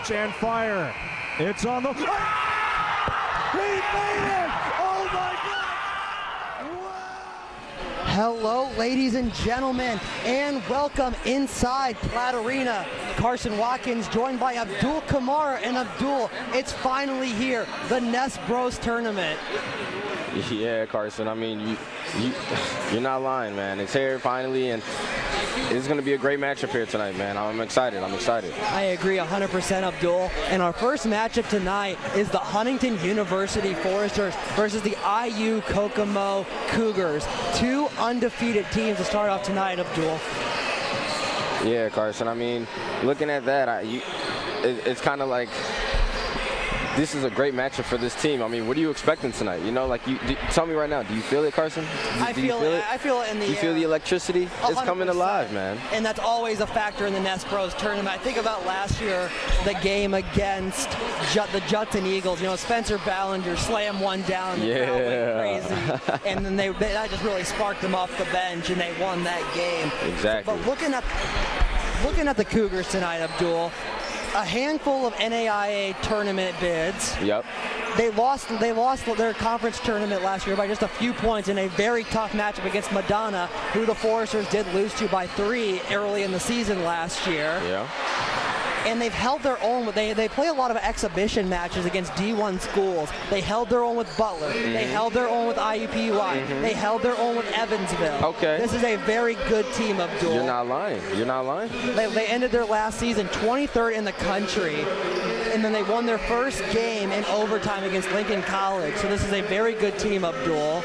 catch and fire. It's on the... He made it! Oh my God! Wow! Hello, ladies and gentlemen, and welcome inside Platt Arena. Carson Watkins joined by Abdul Kamara, and Abdul, it's finally here, the Nest Bros tournament. Yeah, Carson, I mean, you're not lying, man. It's here finally, and it's going to be a great matchup here tonight, man. I'm excited. I agree 100%, Abdul. And our first matchup tonight is the Huntington University Foresters versus the IU Kokomo Cougars. Two undefeated teams to start off tonight, Abdul. Yeah, Carson, I mean, looking at that, it's kind of like this is a great matchup for this team. I mean, what are you expecting tonight? You know, like, tell me right now, do you feel it, Carson? I feel it in the air. You feel the electricity? 100%. It's coming alive, man. And that's always a factor in the Nest Bros tournament. I think about last year, the game against the Judson Eagles. You know, Spencer Ballinger slammed one down. The crowd went crazy. And then that just really sparked them off the bench, and they won that game. Exactly. But looking at the Cougars tonight, Abdul, a handful of NAIA tournament bids. Yep. They lost their conference tournament last year by just a few points in a very tough matchup against Madonna, who the Foresters did lose to by 3 early in the season last year. Yeah. And they've held their own. They play a lot of exhibition matches against D1 schools. They held their own with Butler. Mm-hmm. They held their own with IUPUI. Mm-hmm. They held their own with Evansville. Okay. This is a very good team, Abdul. You're not lying. They ended their last season 23rd in the country, and then they won their first game in overtime against Lincoln College. So this is a very good team, Abdul.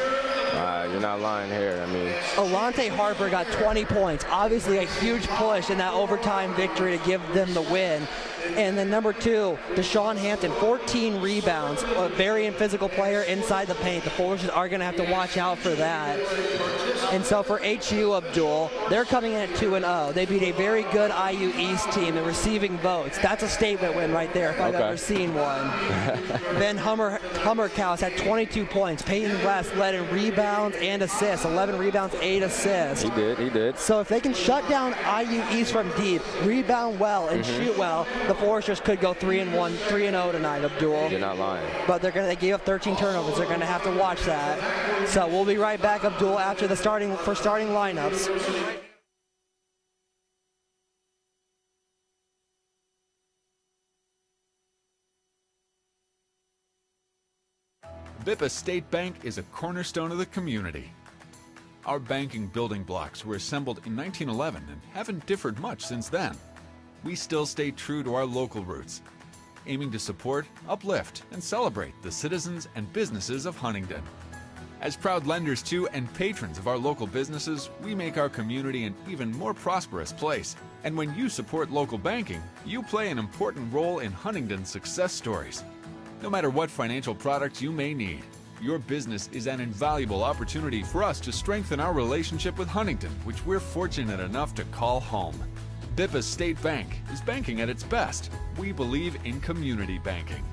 You're not lying here. I mean, Alante Harper got 20 points. Obviously a huge push in that overtime victory to give them the win. And then number 2, Deshaun Hampton, 14 rebounds. A very physical player inside the paint. The Foresters are going to have to watch out for that. And so for HU, Abdul, they're coming in at 2-0. They beat a very good IU East team in receiving votes. That's a statement win right there if I've ever seen one. Ben Hummerkaus had 22 points. Peyton West led in rebounds and assists. 11 rebounds, 8 assists. He did. So if they can shut down IU East from deep, rebound well, and shoot well, the Foresters could go 3-1, 3-0 tonight, Abdul. You're not lying. But they gave up 13 turnovers. They're going to have to watch that. So we'll be right back, Abdul, after the starting lineups. Bippa State Bank is a cornerstone of the community. Our banking building blocks were assembled in 1911 and haven't differed much since then. We still stay true to our local roots, aiming to support, uplift, and celebrate the citizens and businesses of Huntington. As proud lenders to and patrons of our local businesses, we make our community an even more prosperous place. And when you support local banking, you play an important role in Huntington's success stories. No matter what financial products you may need, your business is an invaluable opportunity for us to strengthen our relationship with Huntington, which we're fortunate enough to call home. Bippa State Bank is banking at its best. We believe in community banking.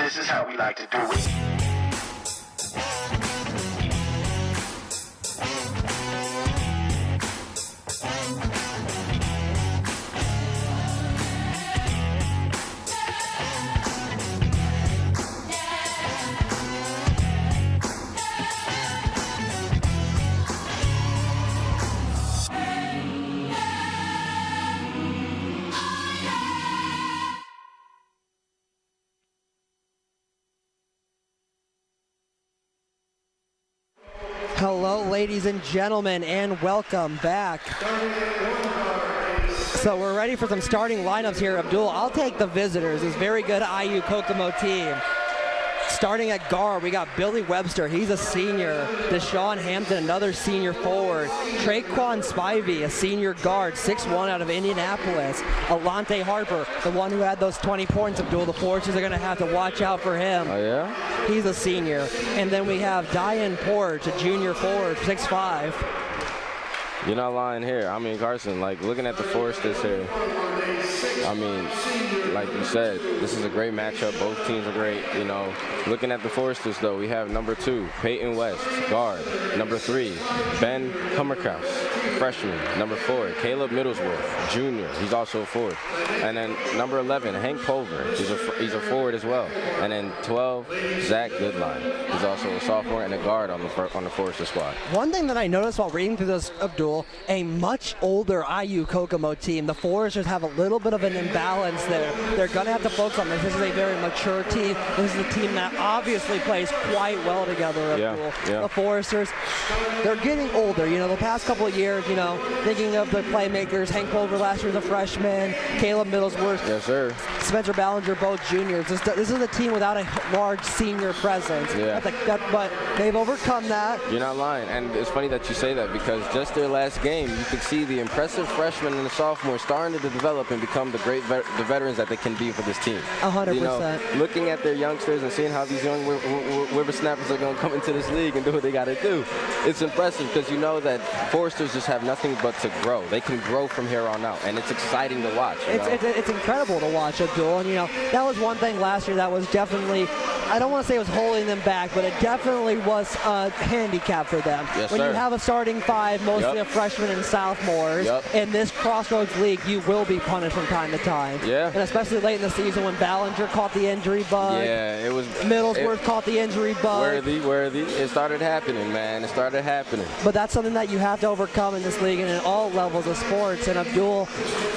This is how we like to do it. ladies and gentlemen, and welcome back. So we're ready for some starting lineups here. Abdul, I'll take the visitors. This very good IU Kokomo team. Starting at guard, we got Billy Webster. He's a senior. Deshaun Hampton, another senior forward. Traquan Spivey, a senior guard, 6'1" out of Indianapolis. Alante Harper, the one who had those 20 points. Abdul, the Forces are going to have to watch out for him. Oh, yeah? He's a senior. And then we have Diane Porch, a junior forward, 6'5". You're not lying here. I mean, Carson, like, looking at the Foresters here, I mean, like you said, this is a great matchup. Both teams are great, you know. Looking at the Foresters, though, we have number 2, Peyton West, guard. Number 3, Ben Hummerkraus, freshman. Number 4, Caleb Middlesworth, junior. He's also a forward. And then number 11, Hank Pulver. He's a forward as well. And then 12, Zach Goodline. He's also a sophomore and a guard on the Forester squad. One thing that I noticed while reading through this, Abdul, a much older IU Kokomo team. The Foresters have a little bit of an imbalance there. They're going to have to focus on this. This is a very mature team. This is a team that obviously plays quite well together, Abdul. Yeah. The Foresters, they're getting older. You know, the past couple of years, you know, thinking of the playmakers, Hank Pulver last year was a freshman, Caleb Middlesworth, Yes, sir. Spencer Ballinger, both juniors. This is a team without a large senior presence. Yeah. But they've overcome that. You're not lying. And it's funny that you say that because just their last game, you could see the impressive freshmen and the sophomores starting to develop and become the great the veterans that they can be for this team. 100%. You know, looking at their youngsters and seeing how these young whippersnappers are going to come into this league and do what they got to do, it's impressive because you know that Foresters just have nothing but to grow. They can grow from here on out, and it's exciting to watch. It's incredible to watch, Abdul. And, you know, that was one thing last year that was definitely, I don't want to say it was holding them back, but it definitely was a handicap for them. Yes, when sir. you have a starting 5, mostly of freshmen and sophomores, in this Crossroads League, you will be punished from time to time. Yeah. And especially late in the season when Ballinger caught the injury bug. Yeah, it was. Middlesworth caught the injury bug. Worthy. It started happening, man. It started happening. But that's something that you have to overcome in this league and in all levels of sports. And Abdul,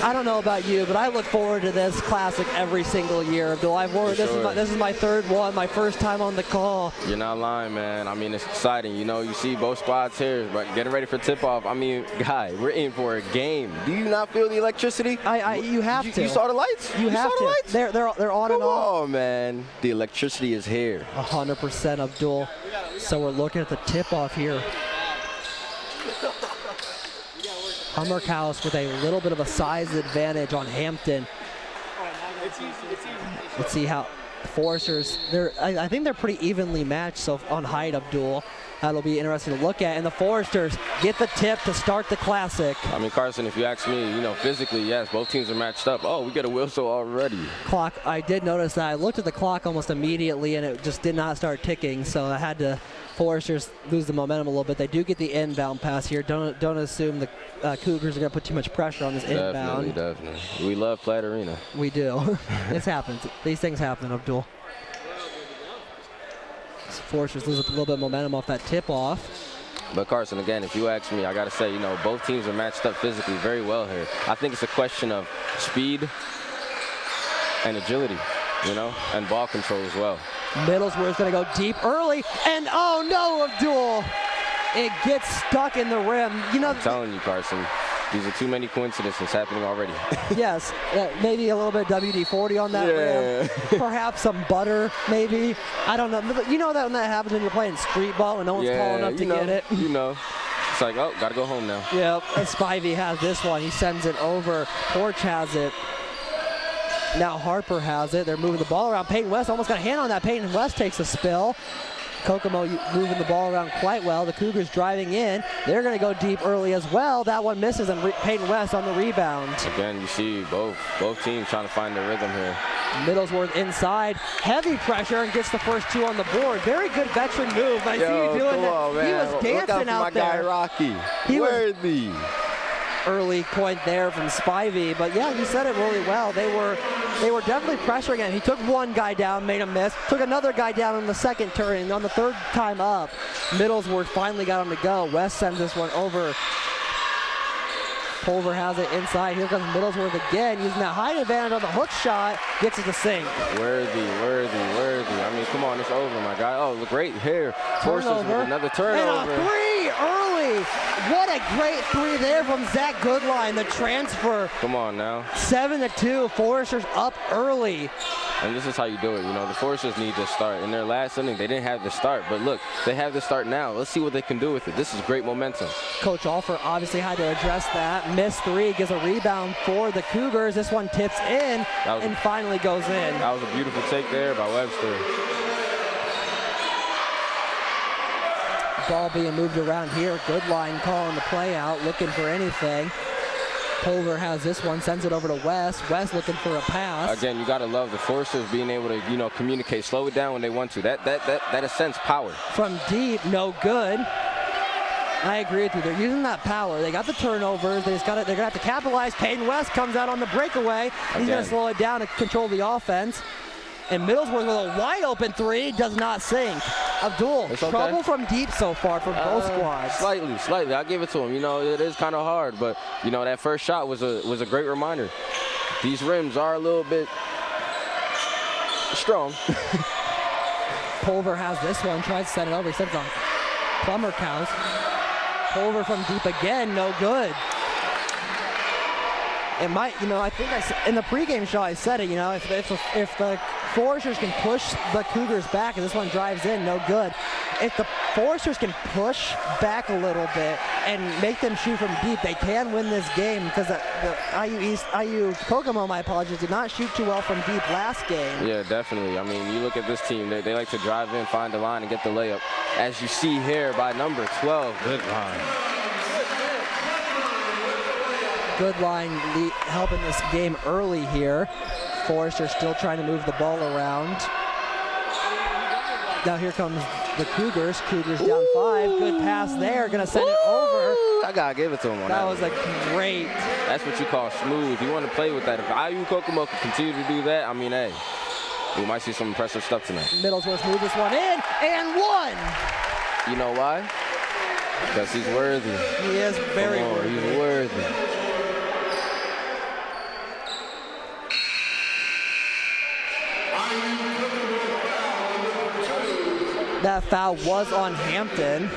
I don't know about you, but I look forward to this classic every single year. Abdul, this is my third one, my first time on the call. You're not lying, man. I mean, it's exciting. You know, you see both squads here, but getting ready for tip-off. I mean, guy, we're in for a game. Do you not feel the electricity? You have to. You saw the lights? You have saw to. The lights? They're on and off. Oh man, the electricity is here. 100%, Abdul. So we're looking at the tip-off here. Hummerkaus with a little bit of a size advantage on Hampton. Let's see how the Foresters, I think they're pretty evenly matched so on height, Abdul. That'll be interesting to look at. And the Foresters get the tip to start the classic. I mean, Carson, if you ask me, you know, physically, yes, both teams are matched up. Oh, we get a whistle already. Clock, I did notice that. I looked at the clock almost immediately, and it just did not start ticking, so I had to Foresters lose the momentum a little bit. They do get the inbound pass here. Don't assume the Cougars are going to put too much pressure on this inbound. Definitely. We love Platt Arena. We do. This happens. These things happen, Abdul. Foresters lose a little bit of momentum off that tip-off. But Carson, again, if you ask me, I got to say, you know, both teams are matched up physically very well here. I think it's a question of speed and agility, you know, and ball control as well. Middlesworth's going to go deep early, and oh no, Abdul! It gets stuck in the rim. You know, I'm telling you, Carson, these are too many coincidences happening already. Yes, maybe a little bit of WD-40 on that rim. Perhaps some butter, maybe. I don't know. You know that when that happens when you're playing street ball and no one's tall enough to get it? You know. It's like, oh, got to go home now. Yep, and Spivey has this one. He sends it over. Porch has it. Now Harper has it. They're moving the ball around. Peyton West almost got a hand on that. Peyton West takes a spill. Kokomo moving the ball around quite well. The Cougars driving in. They're going to go deep early as well. That one misses, and Peyton West on the rebound. Again, you see both teams trying to find their rhythm here. Middlesworth inside. Heavy pressure and gets the first 2 on the board. Very good veteran move. I see you doing that. On, he was dancing out there. Guy Rocky. Worthy. Early point there from Spivey, but yeah, you said it really well. They were definitely pressuring him. He took one guy down, made him miss. Took another guy down on the second turn, and on the third time up, Middlesworth finally got him to go. West sends this one over. Pulver has it inside. Here comes Middlesworth again, using that height advantage on the hook shot. Gets it to sink. Worthy. I mean, come on, it's over, my guy. Oh, great here. Forces with another turnover. And a 3! early. What a great three there from Zach Goodline, the transfer. Come on now. 7-2, Foresters up early. And this is how you do it. You know, the Foresters need to start. In their last inning, they didn't have the start. But look, they have the start now. Let's see what they can do with it. This is great momentum. Coach Alford obviously had to address that. Missed three, gives a rebound for the Cougars. This one tips in and finally goes in. That was a beautiful take there by Webster. Ball being moved around here. Goodline calling the play out, looking for anything. Pulver has this one, sends it over to West. West looking for a pass. Again, you got to love the Foresters being able to, you know, communicate, slow it down when they want to. That ascends power. From deep, no good. I agree with you. They're using that power. They got the turnovers. They're gonna have to capitalize. Peyton West comes out on the breakaway. He's gonna slow it down to control the offense. And Middlesworth with a wide open three does not sink. Abdul, trouble from deep so far for both squads. Slightly. I'll give it to him. You know, it is kind of hard, but you know that first shot was a great reminder. These rims are a little bit strong. Pulver has this one. Tries to send it over. He sends it on Plummer cows. Pulver from deep again. No good. It might, you know, I think in the pregame show I said it, you know, if the Foresters can push the Cougars back and this one drives in, no good. If the Foresters can push back a little bit and make them shoot from deep, they can win this game because the IU Kokomo, my apologies, did not shoot too well from deep last game. Yeah, definitely. I mean, you look at this team, they like to drive in, find the line, and get the layup. As you see here by number 12, Goodline. Goodline helping this game early here. Forrester still trying to move the ball around. Now here comes the Cougars. Cougars down 5. Good pass there. Gonna send it over. I gotta give it to him on that. That was a great. That's what you call smooth. You want to play with that. If IU Kokomo can continue to do that, I mean, hey, we might see some impressive stuff tonight. Middlesworth moved this one in and won. You know why? Because he's worthy. He is very worthy. He's worthy. That foul was on Hampton.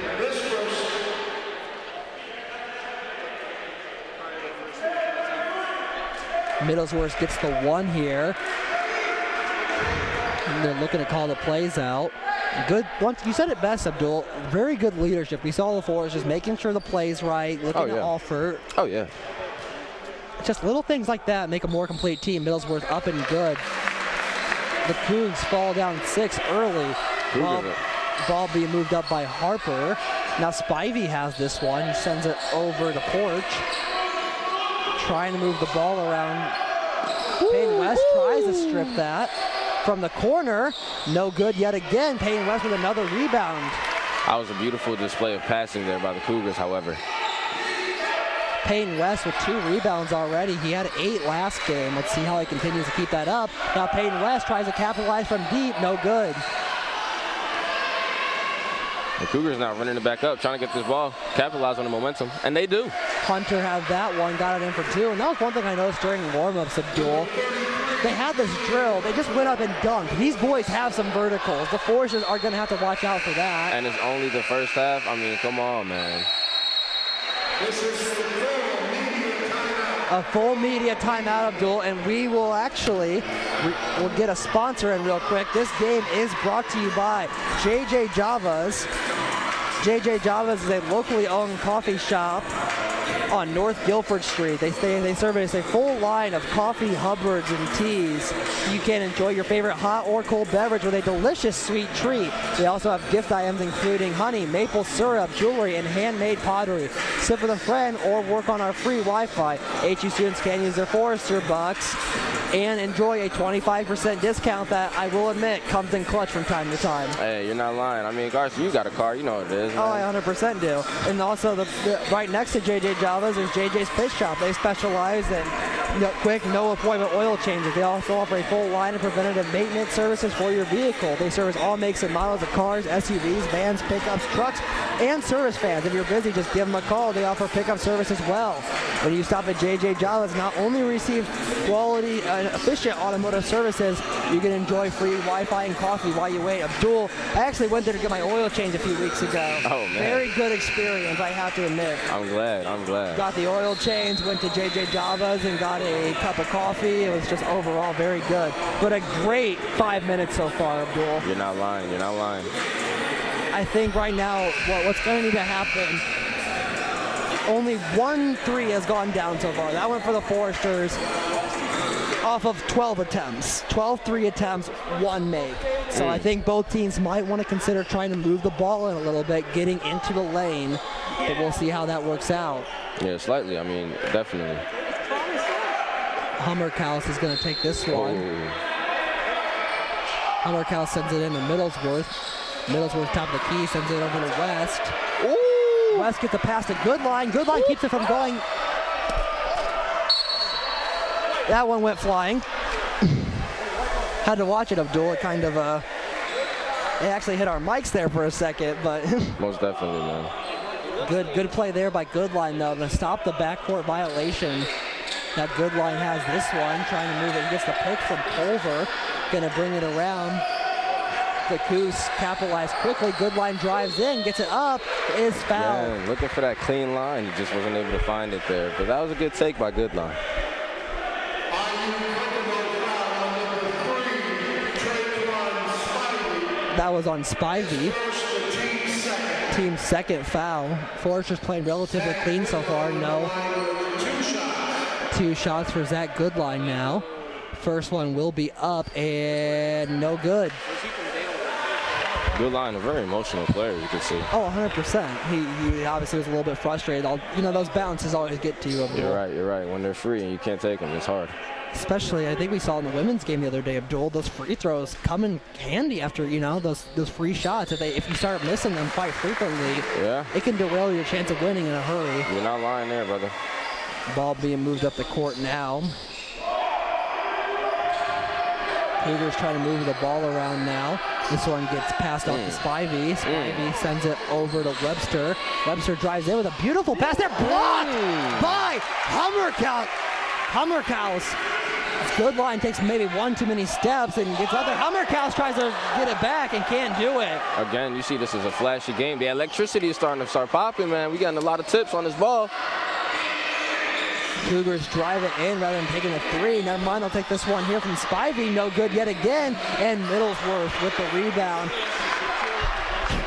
Middlesworth gets the one here. And they're looking to call the plays out. Good. Once you said it best, Abdul. Very good leadership. We saw the Forest just making sure the play's right, looking to offer. Oh yeah. Just little things like that make a more complete team. Middlesworth up and good. The Cougs fall down 6 early. Ball being moved up by Harper. Now Spivey has this one. He sends it over to Porch. Trying to move the ball around. Payne West tries to strip that. From the corner, no good yet again. Payne West with another rebound. That was a beautiful display of passing there by the Cougars, however. Payne West with 2 rebounds already. He had 8 last game. Let's see how he continues to keep that up. Now Payne West tries to capitalize from deep. No good. The Cougars now running it back up, trying to get this ball, capitalize on the momentum, and they do. Hunter had that one, got it in for 2, and that was one thing I noticed during warm-ups, Abdul. They had this drill, they just went up and dunked. These boys have some verticals. The Foresters are gonna have to watch out for that. And it's only the first half? I mean, come on, man. A full media timeout, Abdul, and we will actually, we'll get a sponsor in real quick. This game is brought to you by JJ Java's. JJ Java's is a locally owned coffee shop on North Guilford Street. They service a full line of coffee, Hubbards, and teas. You can enjoy your favorite hot or cold beverage with a delicious sweet treat. They also have gift items including honey, maple syrup, jewelry, and handmade pottery. Sip with a friend or work on our free Wi-Fi. HU students can use their Forester bucks and enjoy a 25% discount that, I will admit, comes in clutch from time to time. Hey, you're not lying. I mean, Garcia, you got a car. You know what it is, man. Oh, I 100% do. And also, right next to JJ Java's is JJ's Fish Shop. They specialize in no appointment oil changes. They also offer a full line of preventative maintenance services for your vehicle. They service all makes and models of cars, SUVs, vans, pickups, trucks, and service vans. If you're busy, just give them a call. They offer pickup service as well. When you stop at JJ Java's, not only receive quality and efficient automotive services, you can enjoy free Wi-Fi and coffee while you wait. Abdul, I actually went there to get my oil change a few weeks ago. Oh, man. Very good experience, I have to admit. I'm glad. Got the oil change, went to JJ Java's and got a cup of coffee. It was just overall very good. But a great 5 minutes so far, Abdul. You're not lying. I think right now what's going to need to happen, only 1 3 has gone down so far. That went for the Foresters off of 12 attempts. 12 3 attempts, 1 make. So I think both teams might want to consider trying to move the ball in a little bit, getting into the lane. But we'll see how that works out. Yeah, slightly. I mean, definitely. Hummerkaus is going to take this one. Hummerkaus sends it in to Middlesworth. Middlesworth top of the key, sends it over to West. Ooh. West gets the pass to Goodline. Goodline keeps it from going. That one went flying. Had to watch it, Abdul. It kind of, it actually hit our mics there for a second, but. Most definitely, man. Good play there by Goodline, though, to stop the backcourt violation. That Goodline has this one, trying to move it. He gets the pick from Pulver. Going to bring it around. The Coos capitalize quickly. Goodline drives in, gets it up, is fouled. Yeah, looking for that clean line. He just wasn't able to find it there. But that was a good take by Goodline. That was on Spivey. Team's second foul. Forrester's playing relatively clean so far. No. 2 shots for Zach Goodline now. First one will be up and no good. Goodline, a very emotional player, you can see. Oh, 100%. He obviously was a little bit frustrated. Those bounces always get to you. You're right. When they're free and you can't take them, it's hard. Especially, I think we saw in the women's game the other day, Abdul, those free throws come in handy after, those free shots. If you start missing them quite frequently, yeah, it can derail your chance of winning in a hurry. You're not lying there, brother. Ball being moved up the court now. Cougars trying to move the ball around now. This one gets passed off to Spivey. Spivey sends it over to Webster. Webster drives in with a beautiful pass there. Blocked by Hummerkaus. Goodline takes maybe 1 too many steps and gets out there. Hummerkaus tries to get it back and can't do it. Again, you see this is a flashy game. The electricity is starting to start popping, man. We getting a lot of tips on this ball. Cougars drive it in rather than taking a 3. Never mind, they'll take this one here from Spivey. No good yet again. And Middlesworth with the rebound.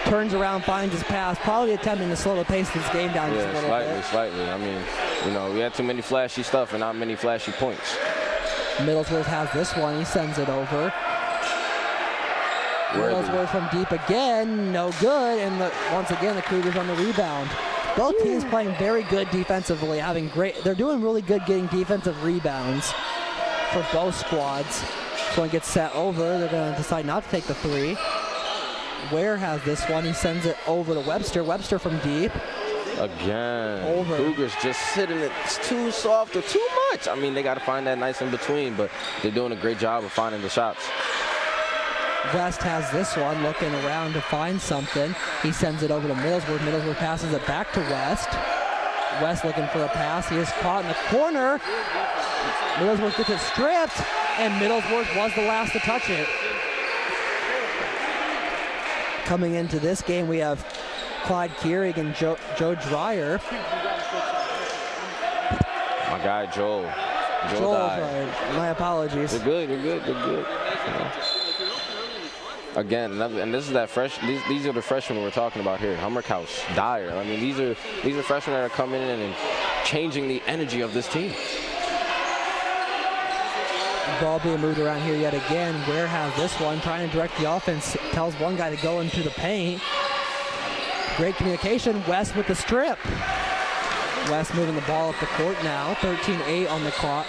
Turns around, finds his pass. Probably attempting to slow the pace of this game down just a little bit. Slightly. I mean, we had too many flashy stuff and not many flashy points. Middlesworth has this one. He sends it over. Middlesworth from deep again. No good. And once again, the Cougars on the rebound. Both teams playing very good defensively, they're doing really good getting defensive rebounds for both squads. This one gets set over. They're going to decide not to take the 3. Ware has this one. He sends it over to Webster. Webster from deep. Again. Over. Cougars just sitting it. It's too soft or too much. I mean, they got to find that nice in between, but they're doing a great job of finding the shots. West has this one, looking around to find something. He sends it over to Middlesworth. Middlesworth passes it back to West. West looking for a pass. He is caught in the corner. Middlesworth gets it stripped, and Middlesworth was the last to touch it. Coming into this game, we have Clyde Keurig and Joe Dreyer. My guy, Joel. Joel Dreyer. My apologies. They're good. Again, and this is that fresh. These are the freshmen we're talking about here. Hummerkaus, Dyer. I mean, these are freshmen that are coming in and changing the energy of this team. Ball being moved around here yet again. Ware has this one, trying to direct the offense. Tells one guy to go into the paint. Great communication. West with the strip. West moving the ball up the court now. 13-8 on the clock.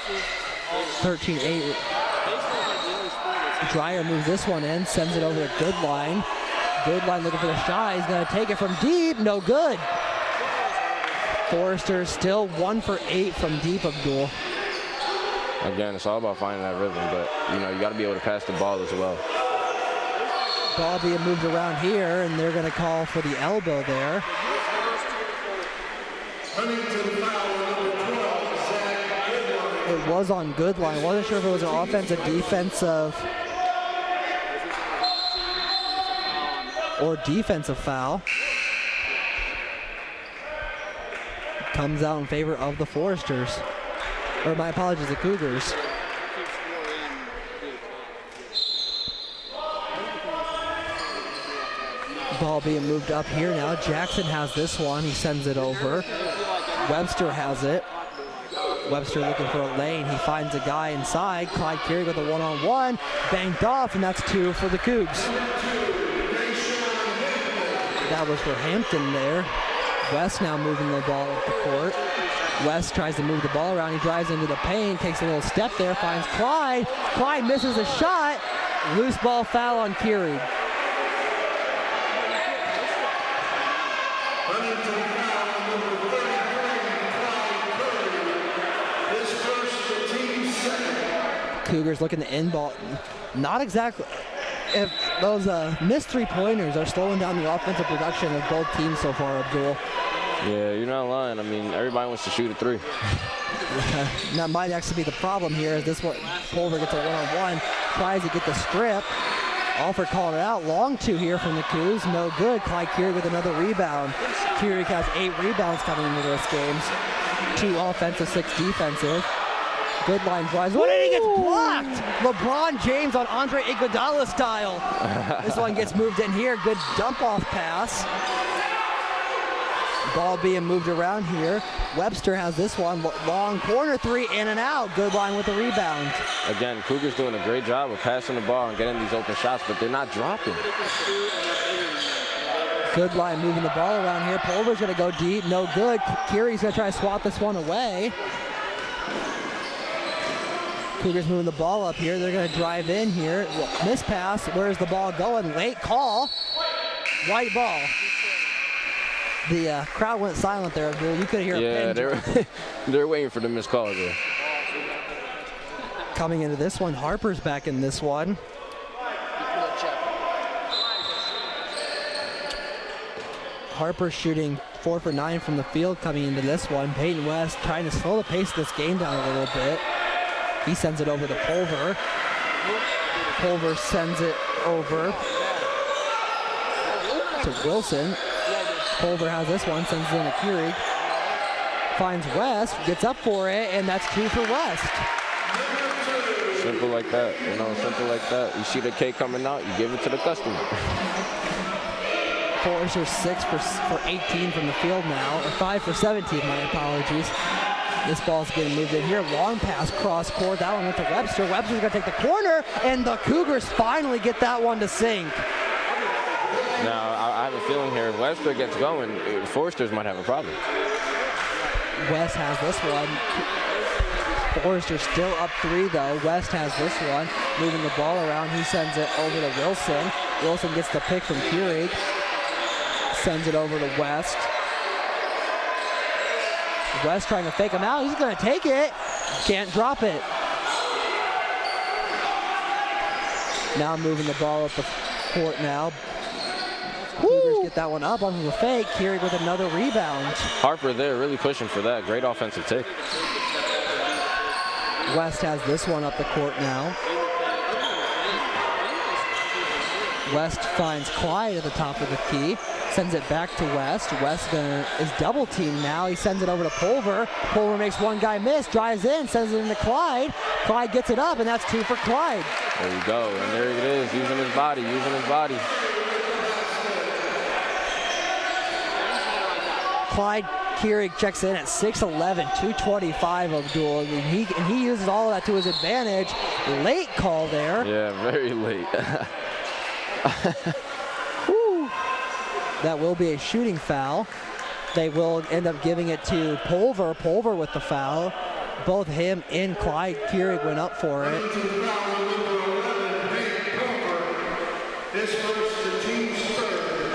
13-8. Dreyer moves this one in, sends it over to Goodline. Goodline looking for the shot. He's going to take it from deep. No good. Forrester still 1 for 8 from deep, Abdul. Again, it's all about finding that rhythm, but, you know, you got to be able to pass the ball as well. Ball being moved around here, and they're going to call for the elbow there. It was on Goodline. Wasn't sure if it was an offensive, defensive, or defensive foul. Comes out in favor of the Foresters. Or my apologies, the Cougars. Ball being moved up here now. Jackson has this one. He sends it over. Webster has it. Webster looking for a lane. He finds a guy inside. Clyde Keary with a one-on-one. Banked off, and that's 2 for the Cougs. That was for Hampton there. West now moving the ball up the court. West tries to move the ball around. He drives into the paint, takes a little step there, finds Clyde. Clyde misses a shot. Loose ball foul on Keary. Cougars looking to end ball. Not exactly. If those missed 3-pointers are slowing down the offensive production of both teams so far, Abdul. Yeah, you're not lying. I mean, everybody wants to shoot a 3. That might actually be the problem here. Is this what Pulver gets a one-on-one, tries to get the strip. Alford called it out. Long 2 here from the Cougs. No good. Clyde Keary with another rebound. Keary has 8 rebounds coming into those games. 2 offensive, 6 defensive. Goodline drives. What did he get blocked? LeBron James on Andre Iguodala style. This one gets moved in here. Good dump-off pass. Ball being moved around here. Webster has this one. Long corner 3, in and out. Goodline with the rebound. Again, Cougars doing a great job of passing the ball and getting these open shots, but they're not dropping. Goodline moving the ball around here. Pulver's going to go deep. No good. Keary's going to try to swat this one away. Cougars moving the ball up here. They're going to drive in here. Miss pass. Where's the ball going? Late call. White ball. The crowd went silent there. You could hear a pin. They're waiting for the missed call there. Coming into this one, Harper's back in this one. Harper shooting 4 for 9 from the field coming into this one. Peyton West trying to slow the pace of this game down a little bit. He sends it over to Pulver. Pulver sends it over to Wilson. Pulver has this one, sends it in to Keary. Finds West, gets up for it, and that's 2 for West. Simple like that, you know, simple like that. You see the cake coming out, you give it to the customer. Forrester 6 for 18 from the field now, or 5 for 17, my apologies. This ball's getting moved in here. Long pass, cross court. That one went to Webster. Webster's going to take the corner, and the Cougars finally get that one to sink. Now, I have a feeling here, if Webster gets going, Foresters might have a problem. West has this one. Forrester still up 3, though. West has this one. Moving the ball around. He sends it over to Wilson. Wilson gets the pick from Keary. Sends it over to West. West trying to fake him out. He's going to take it. Can't drop it. Now moving the ball up the court now. Cougars get that one up on the fake. Keary with another rebound. Harper there really pushing for that. Great offensive take. West has this one up the court now. West finds Clyde at the top of the key. Sends it back to West. West is double teamed now. He sends it over to Pulver. Pulver makes one guy miss, drives in, sends it into Clyde. Clyde gets it up, and that's 2 for Clyde. There you go, and there it is, using his body. Clyde Keary checks in at 6'11", 225 Abdul. And he uses all of that to his advantage. Late call there. Yeah, very late. That will be a shooting foul. They will end up giving it to Pulver. Pulver with the foul. Both him and Clyde Keary went up for it.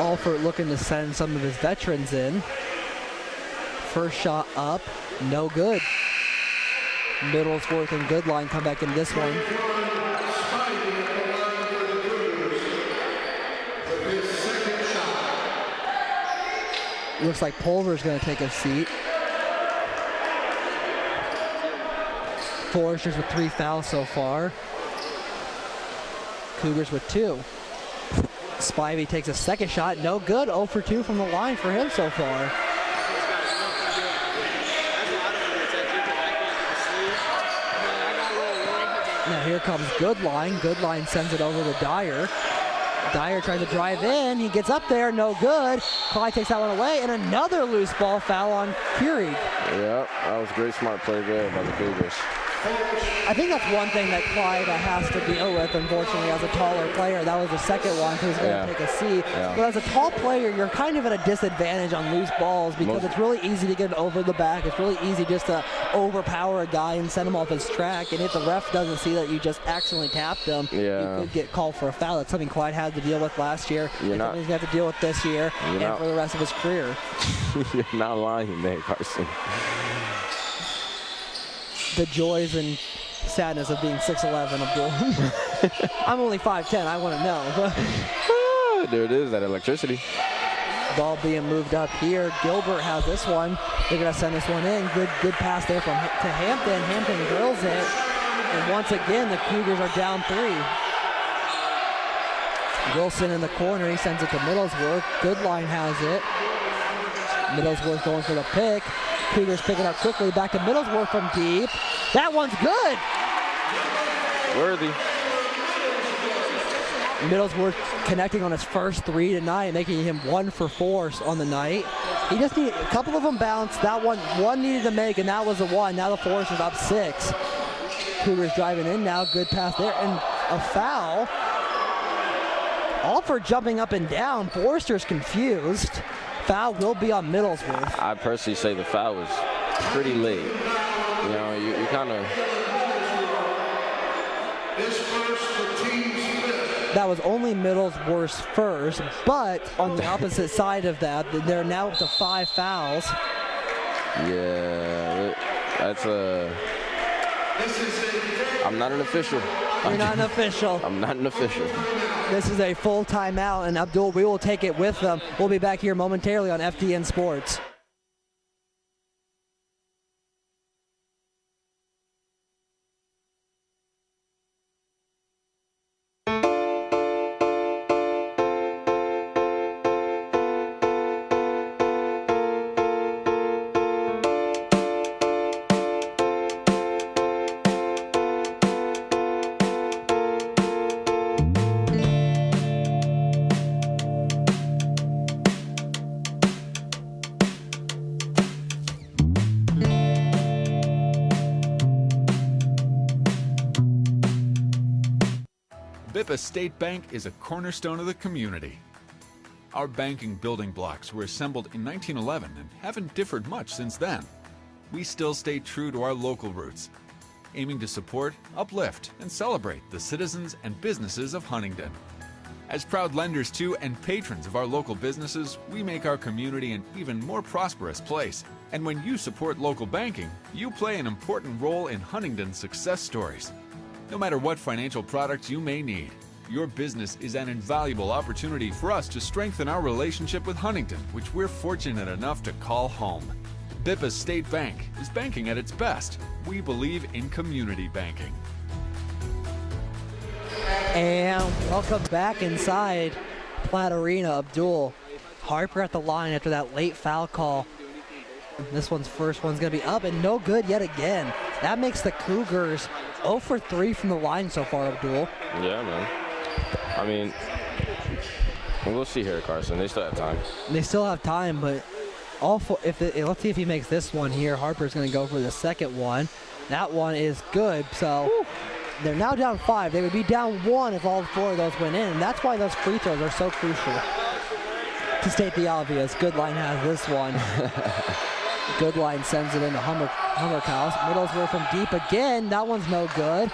Alford looking to send some of his veterans in. First shot up, no good. Middlesworth and Goodline come back in this one. Looks like Pulver's going to take a seat. Foresters with 3 fouls so far. Cougars with 2. Spivey takes a second shot. No good. 0 for 2 from the line for him so far. Now here comes Goodline. Goodline sends it over to Dyer. Dyer tries to drive in. He gets up there. No good. Clyde takes that one away. And another loose ball foul on Curie. Yep, that was a great smart play there by the Cougars. I think that's one thing that Clyde has to deal with, unfortunately, as a taller player. That was the second one, so he's going to take a seat. Yeah. But as a tall player, you're kind of at a disadvantage on loose balls because it's really easy to get it over the back. It's really easy just to overpower a guy and send him off his track. And if the ref doesn't see that you just accidentally tapped him, you could get called for a foul. That's something Clyde had to deal with last year. He's going to have to deal with this year and for the rest of his career. You're not lying there, Carson. The joys and sadness of being 6'11", Abdul. I'm only 5'10", I want to know. There it is, that electricity. Ball being moved up here. Gilbert has this one. They're going to send this one in. Good pass there to Hampton. Hampton drills it. And once again, the Cougars are down 3. Wilson in the corner. He sends it to Middlesworth. Goodline has it. Middlesworth going for the pick. Cougars pick it up quickly. Back to Middlesworth from deep. That one's good. Worthy. Middlesworth connecting on his first 3 tonight, making him 1 for 4 on the night. He just needed a couple of them bounced. That one needed to make, and that was the one. Now the Foresters up 6. Cougars driving in now. Good pass there, and a foul. All for jumping up and down. Foresters confused. Foul will be on Middlesworth. I personally say the foul was pretty late. You know, you kind of... That was only Middlesworth's first, but on the opposite side of that, they're now up to 5 fouls. Yeah, that's a... I'm not an official. You're not an official. I'm not an official. This is a full timeout, and Abdul, we will take it with them. We'll be back here momentarily on FDN Sports. Bippa State Bank is a cornerstone of the community. Our banking building blocks were assembled in 1911 and haven't differed much since then. We still stay true to our local roots, aiming to support, uplift, and celebrate the citizens and businesses of Huntington. As proud lenders to and patrons of our local businesses, we make our community an even more prosperous place. And when you support local banking, you play an important role in Huntington's success stories. No matter what financial products you may need, your business is an invaluable opportunity for us to strengthen our relationship with Huntington, which we're fortunate enough to call home. Bippa State Bank is banking at its best. We believe in community banking. And welcome back inside Platt Arena. Abdul. Harper at the line after that late foul call. This first one's going to be up and no good yet again. That makes the Cougars 0 for 3 from the line so far, Abdul. Yeah, man. I mean, we'll see here, Carson. They still have time. They still have time, but let's see if he makes this one here. Harper's going to go for the second one. That one is good, so they're now down 5. They would be down 1 if all 4 of those went in, and that's why those free throws are so crucial. To state the obvious, Goodline has this one. Goodline sends it into Hummerkaus. Middlesworth from deep again. That one's no good.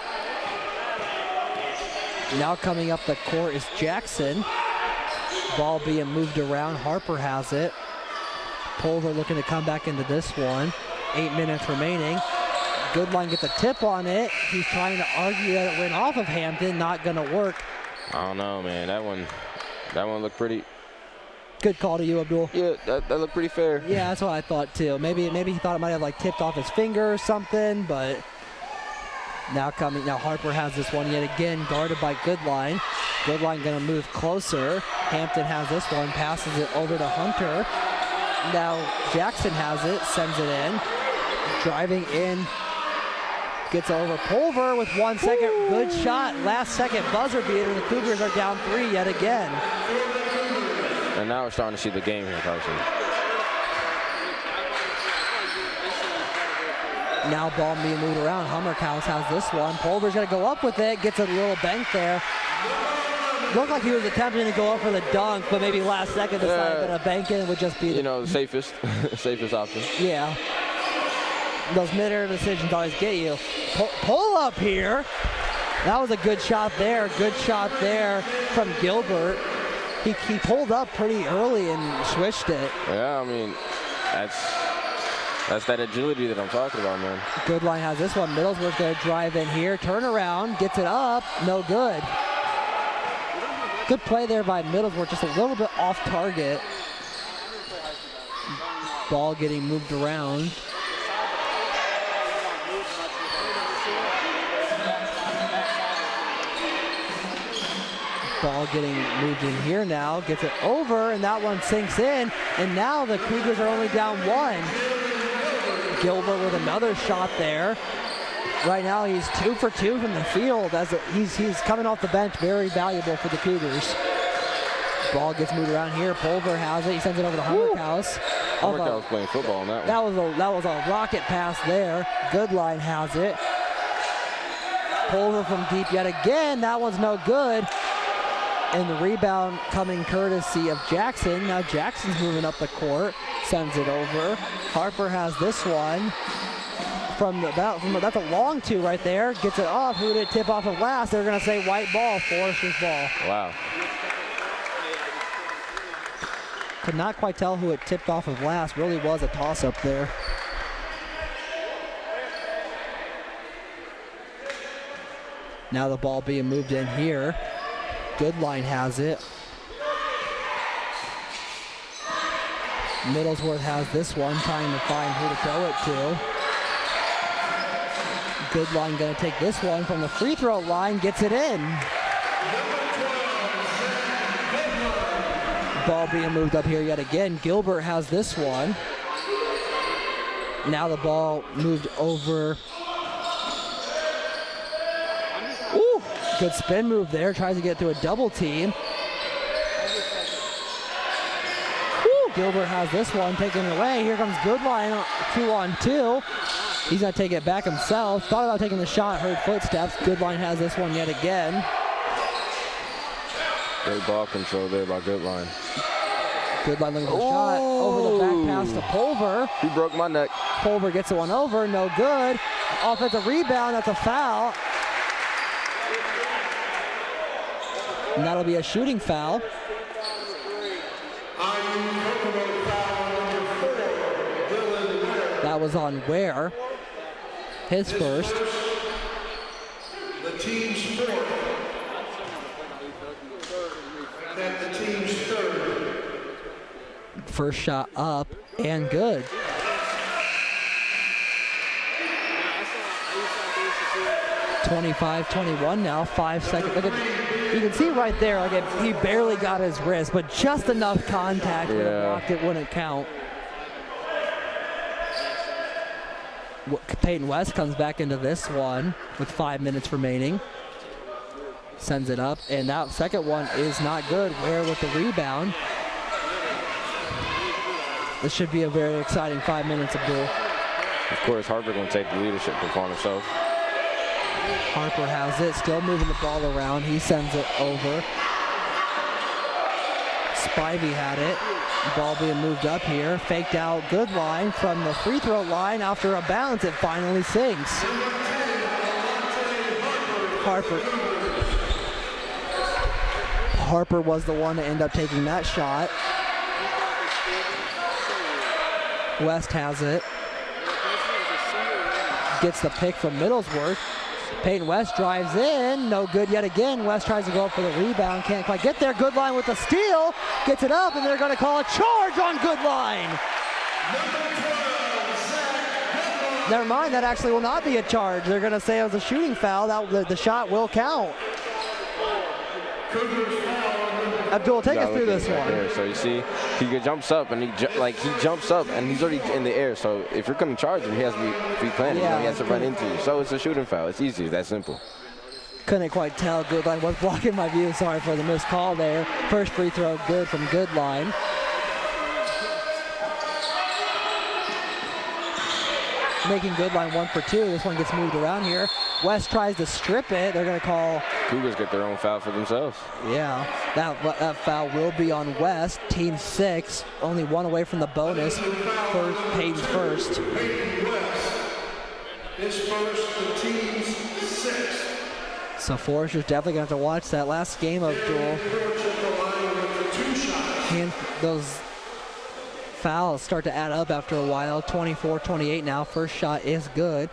Now coming up the court is Jackson. Ball being moved around. Harper has it. Pulver looking to come back into this one. 8 minutes remaining. Goodline gets a tip on it. He's trying to argue that it went off of Hampton. Not going to work. I don't know, man. That one looked pretty. Good call to you, Abdul. Yeah, that looked pretty fair. Yeah, that's what I thought too. Maybe he thought it might have like tipped off his finger or something, but now Harper has this one yet again, guarded by Goodline. Goodline gonna move closer. Hampton has this one, passes it over to Hunter. Now Jackson has it, sends it in. Driving in, gets over Pulver with 1 second. Good shot, last second buzzer beater. The Cougars are down 3 yet again. And now we're starting to see the game here, Carson. Now ball being moved around. Hummerkaus has this one. Pulver's gonna go up with it, gets a little bank there. Looked like he was attempting to go up for the dunk, but maybe last second decided that a bank in would just be the safest option. Yeah. Those mid-air decisions always get you. Pull up here. That was a good shot there. Good shot there from Gilbert. He pulled up pretty early and swished it. Yeah, I mean, that's that agility that I'm talking about, man. Goodline has this one. Middlesworth's going to drive in here. Turn around. Gets it up. No good. Good play there by Middlesworth. Just a little bit off target. Ball getting moved around. Ball getting moved in here now. Gets it over, and that one sinks in. And now the Cougars are only down 1. Gilbert with another shot there. Right now he's 2 for 2 from the field. He's coming off the bench, very valuable for the Cougars. Ball gets moved around here. Pulver has it. He sends it over to Hummerkaus. Hummerkaus playing football on that one. That was a rocket pass there. Goodline has it. Pulver from deep yet again. That one's no good. And the rebound coming courtesy of Jackson. Now Jackson's moving up the court, sends it over. Harper has this one that's a long 2 right there. Gets it off. Who did it tip off of last? They're gonna say white ball, Forrester's ball. Wow. Could not quite tell who it tipped off of last. Really was a toss-up there. Now the ball being moved in here. Goodline has it. Middlesworth has this one, trying to find who to throw it to. Goodline gonna take this one from the free throw line, gets it in. Ball being moved up here yet again. Gilbert has this one. Now the ball moved over. Ooh, good spin move there. Tries to get through a double team. Ooh, Gilbert has this one taken away. Here comes Goodline, 2-on-2. He's gonna take it back himself. Thought about taking the shot, heard footsteps. Goodline has this one yet again. Great ball control there by Goodline. Goodline looking for the shot. Over the back pass to Pulver. He broke my neck. Pulver gets the one over, no good. Offensive rebound, that's a foul. And that'll be a shooting foul. That was on Ware. His first. The team's fourth. At the team's third. First shot up and good. (25-21) now, 5 seconds. Look at, you can see right there, like he barely got his wrist, but just enough contact when it blocked, it wouldn't count. Peyton West comes back into this one with 5 minutes remaining. Sends it up, and that second one is not good. Ware with the rebound. This should be a very exciting 5 minutes of duel. Of course, Harper going to take the leadership upon himself. Harper has it, still moving the ball around. He sends it over. Spivey had it. Ball being moved up here. Faked out Goodline from the free throw line. After a bounce, it finally sinks. Harper was the one to end up taking that shot. West has it. gets the pick from Middlesworth. Peyton West drives in, no good yet again. West tries to go up for the rebound, can't quite get there. Goodline with the steal, gets it up, and they're going to call a charge on Goodline. Never mind, that actually will not be a charge. They're going to say it was a shooting foul. The shot will count. Abdul, take us through this one. There. So you see, he jumps up and he jumps up and he's already in the air. So if you're going to charge him, he has to be free-planted. Yeah, he has to run into you. So it's a shooting foul. It's easy. It's that simple. Couldn't quite tell. Goodline was blocking my view. Sorry for the missed call there. First free throw good from Goodline. Making Goodline 1 for 2. This one gets moved around here. West tries to strip it. They're going to call. Cougars get their own foul for themselves. Yeah, that foul will be on West. Team 6, only one away from the bonus for Peyton's first. His first to team's 6. So Forrester's definitely going to have to watch that last game of duel. And those fouls start to add up after a while. 24-28 now. First shot is good.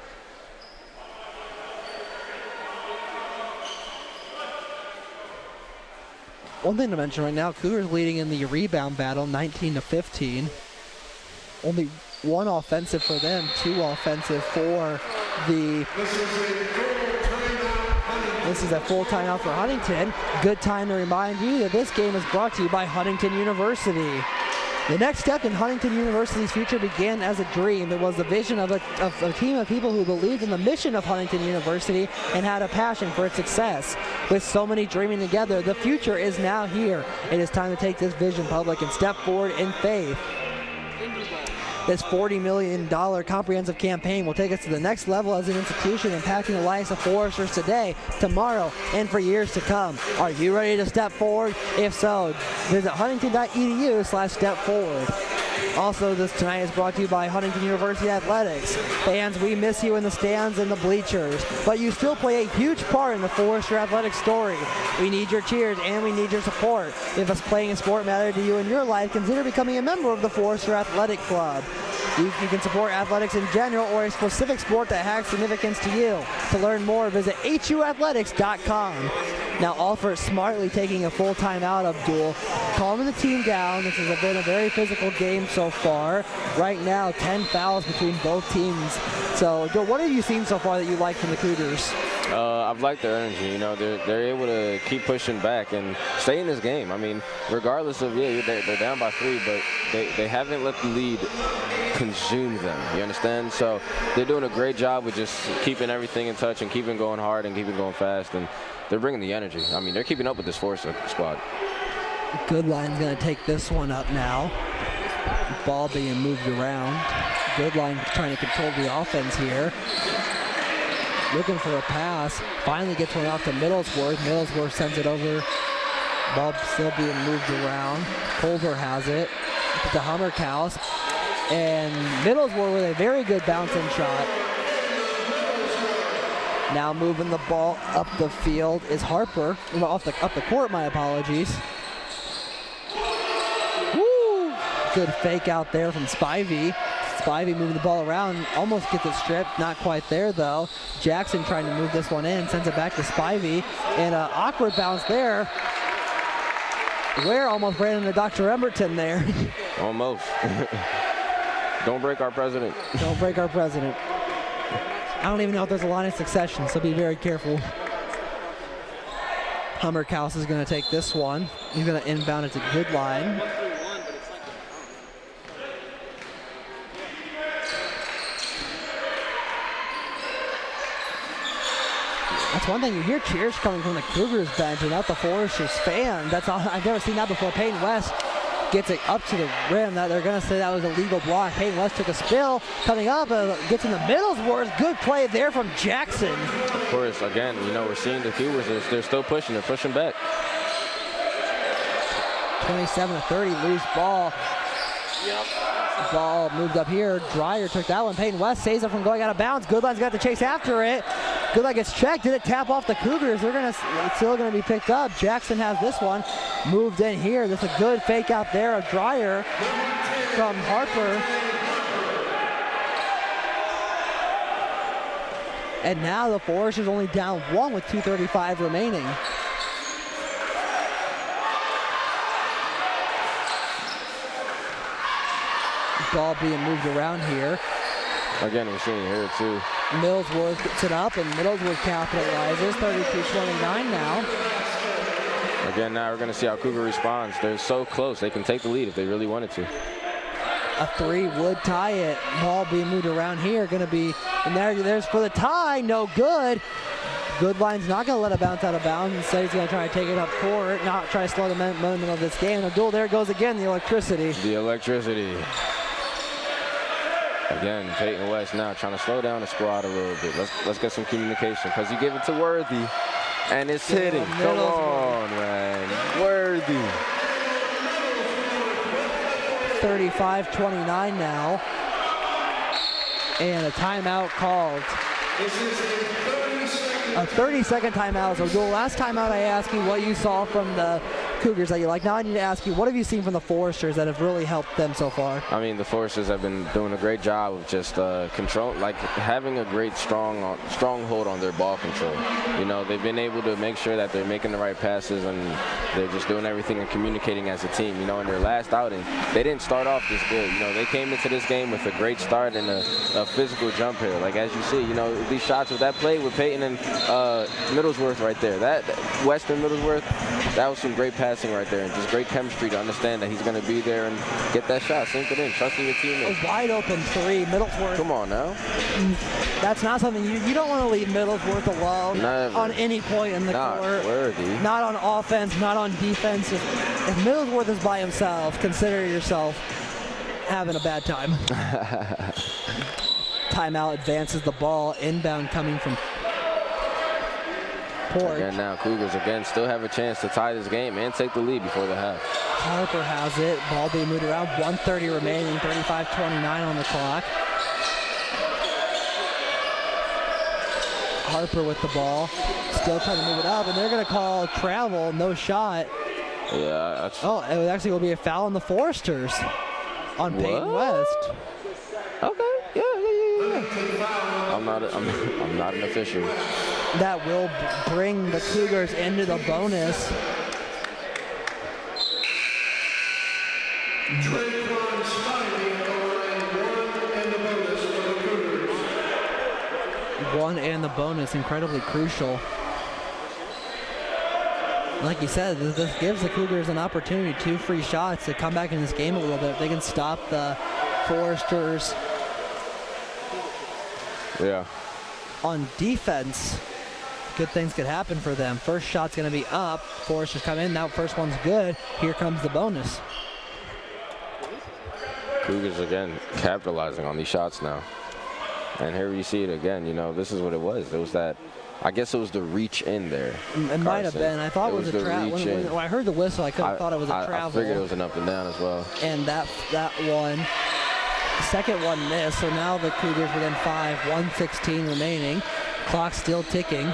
One thing to mention right now, Cougars leading in the rebound battle, 19-15. Only one offensive for them, 2 offensive for the... This is a full timeout for Huntington. Good time to remind you that this game is brought to you by Huntington University. The next step in Huntington University's future began as a dream. It was the vision of a team of people who believed in the mission of Huntington University and had a passion for its success. With so many dreaming together, the future is now here. It is time to take this vision public and step forward in faith. This $40 million comprehensive campaign will take us to the next level as an institution, impacting the lives of Foresters today, tomorrow, and for years to come. Are you ready to step forward? If so, visit huntington.edu/stepforward. Also, this tonight is brought to you by Huntington University Athletics. Fans, we miss you in the stands and the bleachers, but you still play a huge part in the Forester athletic story. We need your cheers and we need your support. If us playing a sport matter to you in your life, consider becoming a member of the Forester Athletic Club. You can support athletics in general or a specific sport that has significance to you. To learn more, visit huathletics.com. Now, Alford smartly taking a full timeout of duel, calming the team down. This has been a very physical game so far. Right now, 10 fouls between both teams. So, Joe, what have you seen so far that you like from the Cougars? I've liked their energy. You know, they're able to keep pushing back and stay in this game. I mean, regardless of, they're down by 3, but they haven't let the lead consume them. You understand? So they're doing a great job with just keeping everything in touch and keeping going hard and keeping going fast. And they're bringing the energy. I mean, they're keeping up with this Forest squad. Goodline's going to take this one up now. Ball being moved around. Goodline trying to control the offense here. Looking for a pass. Finally gets one off to Middlesworth. Middlesworth sends it over. Ball still being moved around. Culver has it to Hummerkaus. And Middlesworth with a very good bouncing shot. Now moving the ball up the field is Harper. Up the court, my apologies. Woo! Good fake out there from Spivey. Spivey moving the ball around, almost gets it stripped, not quite there though. Jackson trying to move this one in, sends it back to Spivey, and an awkward bounce there. Ware almost ran into Dr. Emberton there. Almost. Don't break our president. Don't break our president. I don't even know if there's a line of succession, so be very careful. Hummerkaus is going to take this one. He's going to inbound it to Goodline. That's one thing, you hear cheers coming from the Cougars bench and not the Foresters fan. That's all, I've never seen that before. Peyton West gets it up to the rim. That they're going to say that was a legal block. Peyton West took a spill. Coming up, gets in the Middlesworth. Good play there from Jackson. Of course, again, we're seeing the Cougars, they're still pushing. They're pushing back. 27-30, loose ball. Yep. Ball moved up here. Dreyer took that one. Peyton West saves it from going out of bounds. Goodline's got to chase after it. Goodline gets checked. Did it tap off the Cougars? It's still going to be picked up. Jackson has this one. Moved in here. There's a good fake out there of Dreyer from Harper. And now the Foresters only down 1 with 2:35 remaining. Ball being moved around here. Again, we're seeing here too. Millsworth gets it up, and Millsworth capitalizes. 32-29 now. Again, now we're going to see how Cougar responds. They're so close. They can take the lead if they really wanted to. A 3 would tie it. Ball being moved around here. Going to be, and there's for the tie. No good. Goodline's not going to let it bounce out of bounds. Instead, he's going to try to take it up court, not try to slow the momentum of this game. Abdul, there goes again, the electricity. The electricity. Again, Peyton West now trying to slow down the squad a little bit. Let's get some communication, because you give it to Worthy, and it's hitting. Come on, man. Worthy. 35-29 now. And a timeout called. A 30-second timeout. So, Joel, last timeout I asked you what you saw from the Cougars that you like. Now I need to ask you, what have you seen from the Foresters that have really helped them so far? I mean, the Foresters have been doing a great job of just having a great stronghold on their ball control. You know, they've been able to make sure that they're making the right passes, and they're just doing everything and communicating as a team. You know, in their last outing, they didn't start off this good. You know, they came into this game with a great start and a physical jump here. Like, as you see, you know, these shots with that play with Peyton and Middlesworth right there, that Western Middlesworth, that was some great passing right there, and just great chemistry to understand that he's going to be there and get that shot, sink it in, trusting your teammates. It was wide open 3, Middlesworth. Come on now. That's not something you don't want to leave Middlesworth alone. Never. On any point in the Not court. Worthy. Not on offense, not on defense. If Middlesworth is by himself, consider yourself having a bad time. Timeout advances the ball, inbound coming from Porch. And now Cougars again still have a chance to tie this game and take the lead before the half. Harper has it. Ball being moved around. 1:30 remaining. 35-29 on the clock. Harper with the ball. Still trying to move it up, and they're going to call travel. No shot. Yeah. That's... Oh, it was actually going to be a foul on the Foresters on Peyton West. Okay. Yeah. I'm not an official. That will bring the Cougars into the bonus. One and the bonus, incredibly crucial. Like you said, this gives the Cougars an opportunity, 2 free shots to come back in this game a little bit. If they can stop the Foresters on defense, good things could happen for them. First shot's going to be up. Foresters come in. Now first one's good. Here comes the bonus. Cougars again capitalizing on these shots now. And here you see it again. You know, this is what it was. It was that, I guess it was the reach in there. It might have been. I thought it was a travel. When I heard the whistle, I could have thought it was a travel. I figured it was an up and down as well. And that one, second one missed. So now the Cougars within 5, 1:16 remaining. Clock still ticking.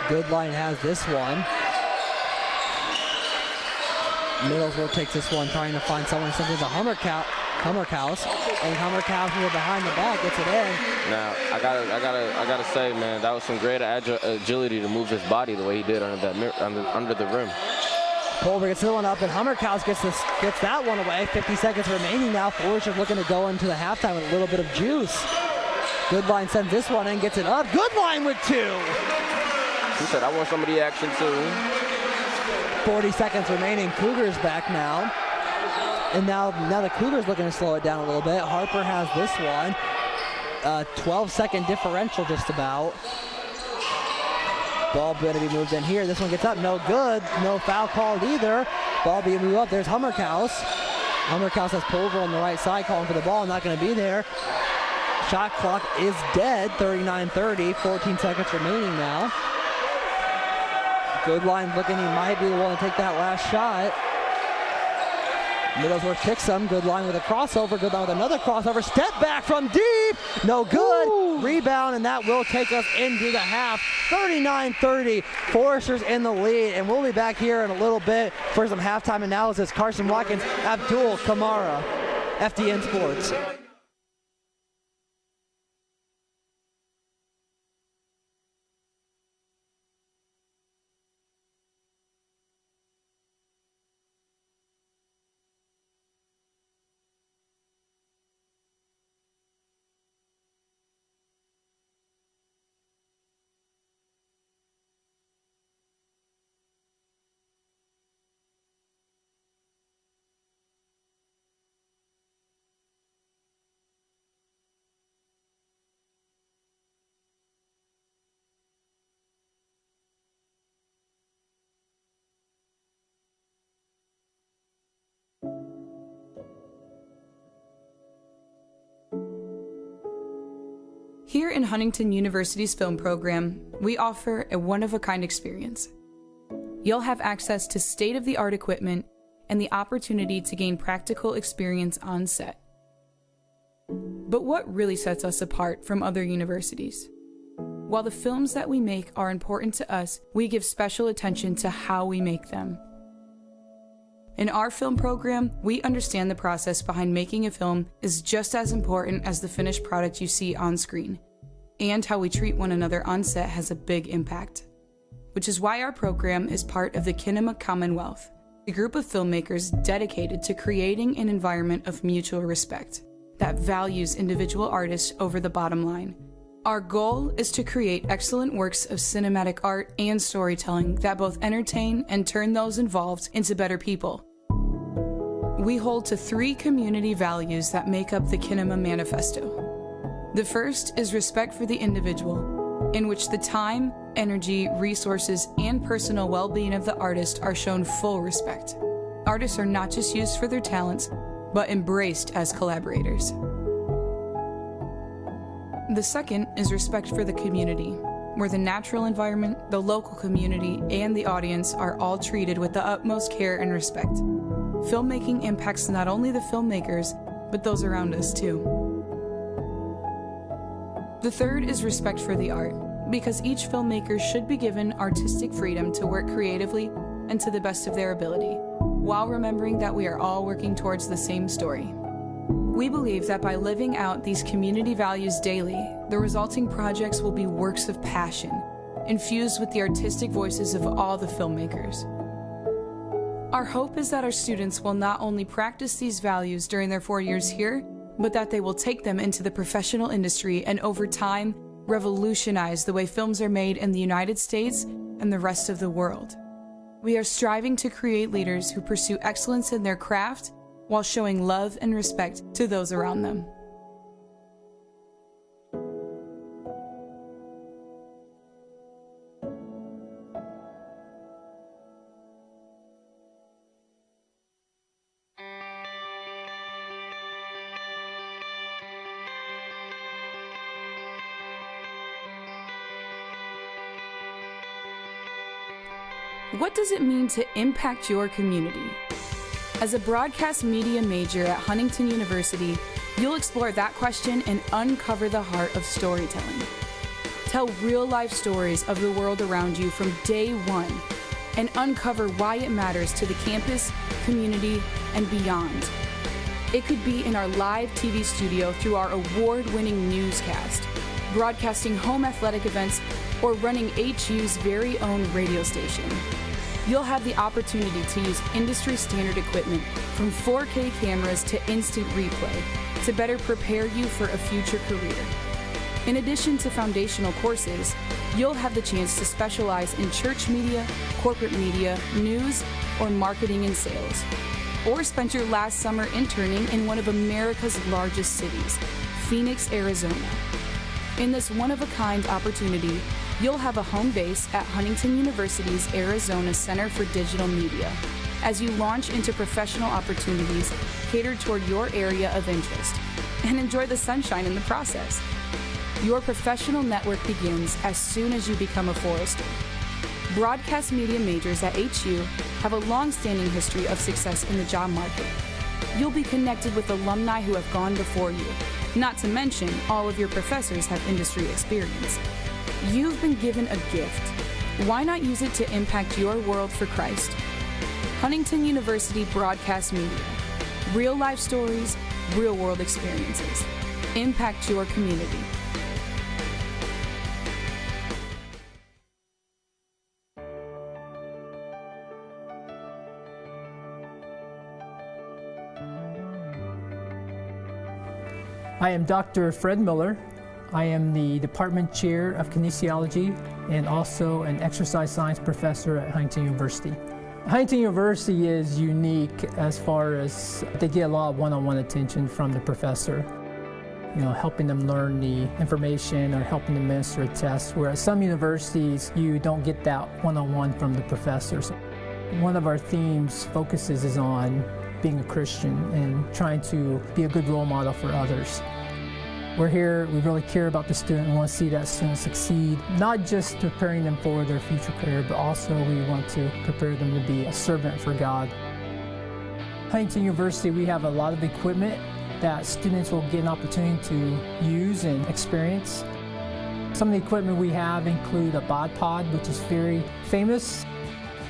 Goodline has this one. Middlesworth takes this one, trying to find someone. Something's a Hummerkaus, and Hummerkaus from behind the back gets it in. Now I gotta say, man, that was some great agility to move his body the way he did under the rim. Culver gets this one up, and Hummerkaus gets that one away. 50 seconds remaining now. Foresters looking to go into the halftime with a little bit of juice. Goodline sends this one in, gets it up. Goodline with 2. He said, I want some of the action too. 40 seconds remaining. Cougars back now. And now the Cougars looking to slow it down a little bit. Harper has this one. 12-second differential just about. Ball going to be moved in here. This one gets up. No good. No foul called either. Ball being moved up. There's Hummerkaus. Hummerkaus has Pulver on the right side calling for the ball. Not going to be there. Shot clock is dead. 39-30. 14 seconds remaining now. Goodline looking, he might be the one to take that last shot. Middlesworth kicks him. Goodline with a crossover. Goodline with another crossover. Step back from deep. No good. Ooh. Rebound, and that will take us into the half. 39-30. Foresters in the lead, and we'll be back here in a little bit for some halftime analysis. Carson Watkins, Abdul Kamara, FDN Sports. Here in Huntington University's film program, we offer a one-of-a-kind experience. You'll have access to state-of-the-art equipment and the opportunity to gain practical experience on set. But what really sets us apart from other universities? While the films that we make are important to us, we give special attention to how we make them. In our film program, we understand the process behind making a film is just as important as the finished product you see on screen. And how we treat one another on set has a big impact. Which is why our program is part of the Kinema Commonwealth, a group of filmmakers dedicated to creating an environment of mutual respect that values individual artists over the bottom line. Our goal is to create excellent works of cinematic art and storytelling that both entertain and turn those involved into better people. We hold to 3 community values that make up the Kinema Manifesto. The first is respect for the individual, in which the time, energy, resources, and personal well-being of the artist are shown full respect. Artists are not just used for their talents, but embraced as collaborators. The second is respect for the community, where the natural environment, the local community, and the audience are all treated with the utmost care and respect. Filmmaking impacts not only the filmmakers, but those around us too. The third is respect for the art, because each filmmaker should be given artistic freedom to work creatively and to the best of their ability, while remembering that we are all working towards the same story. We believe that by living out these community values daily, the resulting projects will be works of passion, infused with the artistic voices of all the filmmakers. Our hope is that our students will not only practice these values during their 4 years here, but that they will take them into the professional industry and over time, revolutionize the way films are made in the United States and the rest of the world. We are striving to create leaders who pursue excellence in their craft while showing love and respect to those around them. What does it mean to impact your community? As a broadcast media major at Huntington University, you'll explore that question and uncover the heart of storytelling. Tell real-life stories of the world around you from day one and uncover why it matters to the campus, community, and beyond. It could be in our live TV studio through our award-winning newscast, broadcasting home athletic events, or running HU's very own radio station. You'll have the opportunity to use industry standard equipment from 4K cameras to instant replay to better prepare you for a future career. In addition to foundational courses, you'll have the chance to specialize in church media, corporate media, news, or marketing and sales. Or spend your last summer interning in one of America's largest cities, Phoenix, Arizona. In this one-of-a-kind opportunity, you'll have a home base at Huntington University's Arizona Center for Digital Media as you launch into professional opportunities catered toward your area of interest and enjoy the sunshine in the process. Your professional network begins as soon as you become a forester. Broadcast media majors at HU have a long-standing history of success in the job market. You'll be connected with alumni who have gone before you, not to mention all of your professors have industry experience. You've been given a gift. Why not use it to impact your world for Christ? Huntington University Broadcast Media. Real life stories, real world experiences. Impact your community. I am Dr. Fred Miller. I am the Department Chair of Kinesiology and also an exercise science professor at Huntington University. Huntington University is unique as far as they get a lot of one-on-one attention from the professor. You know, helping them learn the information or helping them minister a test, whereas some universities, you don't get that one-on-one from the professors. One of our themes focuses is on being a Christian and trying to be a good role model for others. We're here, we really care about the student and want to see that student succeed, not just preparing them for their future career, but also we want to prepare them to be a servant for God. Huntington University, we have a lot of equipment that students will get an opportunity to use and experience. Some of the equipment we have include a bod pod, which is very famous.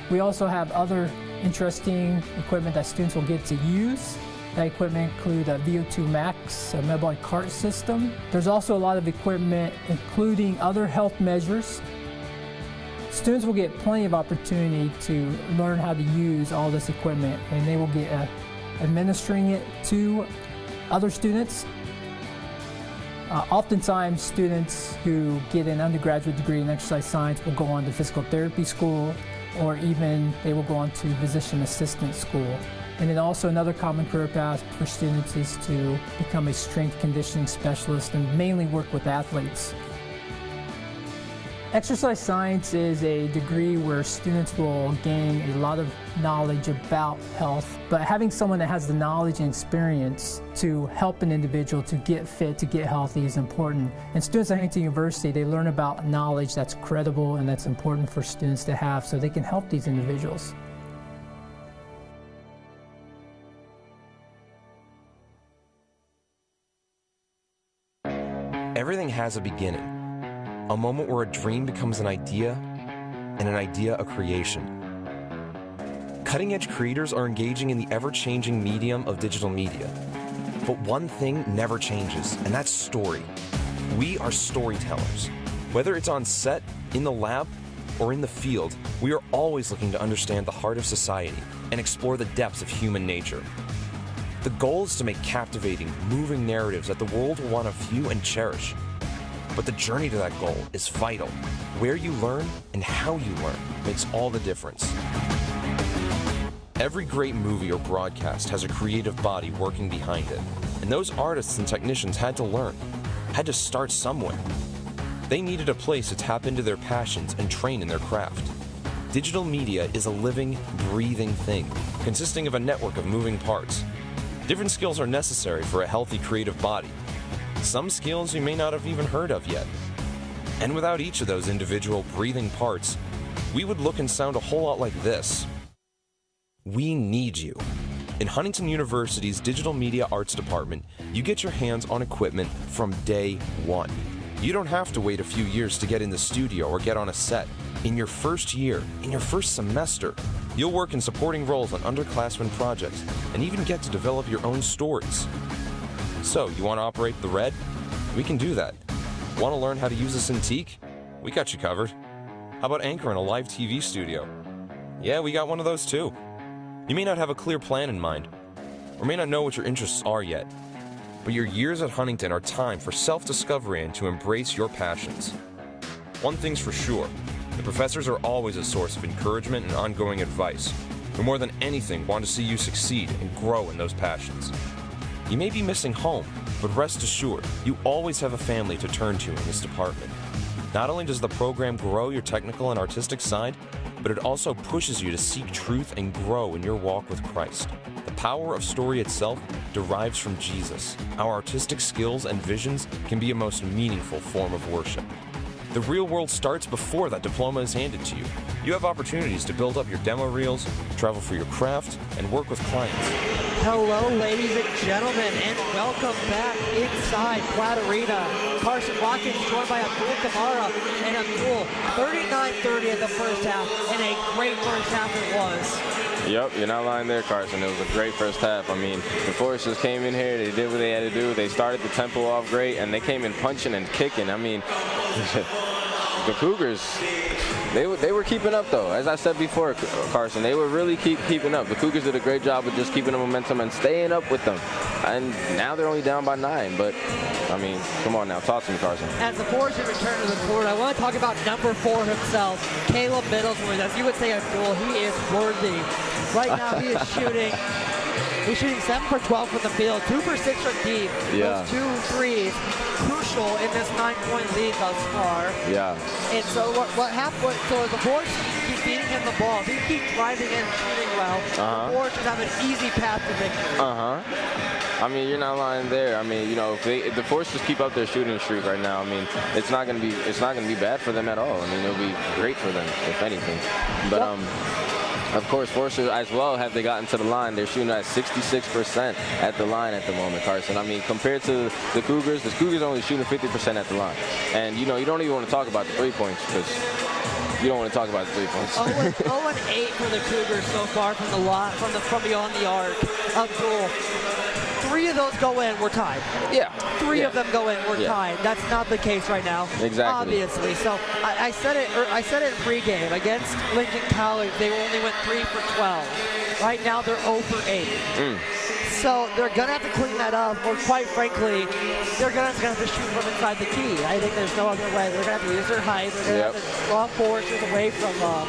We also have other interesting equipment that students will get to use. That equipment includes a VO2 max, a metabolic cart system. There's also a lot of equipment including other health measures. Students will get plenty of opportunity to learn how to use all this equipment, and they will get administering it to other students. Oftentimes students who get an undergraduate degree in exercise science will go on to physical therapy school, or even they will go on to physician assistant school. And then also another common career path for students is to become a strength conditioning specialist and mainly work with athletes. Exercise science is a degree where students will gain a lot of knowledge about health, but having someone that has the knowledge and experience to help an individual to get fit, to get healthy is important. And students at Huntington University, they learn about knowledge that's credible and that's important for students to have so they can help these individuals. Everything has a beginning, a moment where a dream becomes an idea, and an idea a creation. Cutting-edge creators are engaging in the ever-changing medium of digital media. But one thing never changes, and that's story. We are storytellers. Whether it's on set, in the lab, or in the field, we are always looking to understand the heart of society and explore the depths of human nature. The goal is to make captivating, moving narratives that the world will want to view and cherish. But the journey to that goal is vital. Where you learn and how you learn makes all the difference. Every great movie or broadcast has a creative body working behind it. And those artists and technicians had to learn, had to start somewhere. They needed a place to tap into their passions and train in their craft. Digital media is a living, breathing thing, consisting of a network of moving parts. Different skills are necessary for a healthy creative body. Some skills you may not have even heard of yet. And without each of those individual breathing parts, we would look and sound a whole lot like this. We need you. In Huntington University's Digital Media Arts Department, you get your hands on equipment from day one. You don't have to wait a few years to get in the studio or get on a set. In your first year, in your first semester, you'll work in supporting roles on underclassmen projects and even get to develop your own stories. So, you want to operate the Red? We can do that. Want to learn how to use a Cintiq? We got you covered. How about anchoring a live TV studio? Yeah, we got one of those too. You may not have a clear plan in mind, or may not know what your interests are yet, but your years at Huntington are time for self-discovery and to embrace your passions. One thing's for sure, the professors are always a source of encouragement and ongoing advice, who more than anything want to see you succeed and grow in those passions. You may be missing home, but rest assured, you always have a family to turn to in this department. Not only does the program grow your technical and artistic side, but it also pushes you to seek truth and grow in your walk with Christ. The power of story itself derives from Jesus. Our artistic skills and visions can be a most meaningful form of worship. The real world starts before that diploma is handed to you. You have opportunities to build up your demo reels, travel for your craft, and work with clients. Hello, ladies and gentlemen, and welcome back inside Platt Arena. Carson Watkins joined by Abdul Kamara, and Abdul, 39-30 in the first half, and a great first half it was. Yep, you're not lying there, Carson. It was a great first half. I mean, the Foresters came in here, they did what they had to do. They started the tempo off great, and they came in punching and kicking. I mean, the Cougars, they were keeping up, though. As I said before, Carson, they were really keeping up. The Cougars did a great job of just keeping the momentum and staying up with them. And now they're only down by 9, but, I mean, come on now, talk to me, Carson. As the Foresters return to the court, I want to talk about number 4 himself, Caleb Middlesworth. As you would say, Abdul, he is worthy. Right now, he is shooting. He's shooting 7 for 12 from the field, 2 for 6 from deep. Yeah. Those 2 threes, crucial in this 9-point lead thus far. Yeah. And so what happened? So the Force keep feeding him the ball, if he keeps driving in and shooting well, the Foresters have an easy path to victory. I mean, you're not lying there. I mean, you know, if the Foresters keep up their shooting streak right now, I mean, it's not gonna be bad for them at all. I mean, it'll be great for them, if anything. But of course, Foresters as well, have they gotten to the line? They're shooting at 66% at the line at the moment, Carson. I mean, compared to the Cougars are only shooting 50% at the line. And, you know, you don't even want to talk about the 3 points because you don't want to talk about the 3 points. 0-8 for the Cougars so far from the line, from beyond the arc of goal. 3 of those go in, we're tied. Yeah. 3 of them go in, we're tied. That's not the case right now. Exactly. Obviously. So I said it in pregame. Against Lincoln College, they only went 3 for 12. Right now they're 0 for 8. So they're going to have to clean that up, or quite frankly, they're going to have to shoot from inside the key. I think there's no other way. They're going to have to use their height. They're going to have to draw Foresters away from them.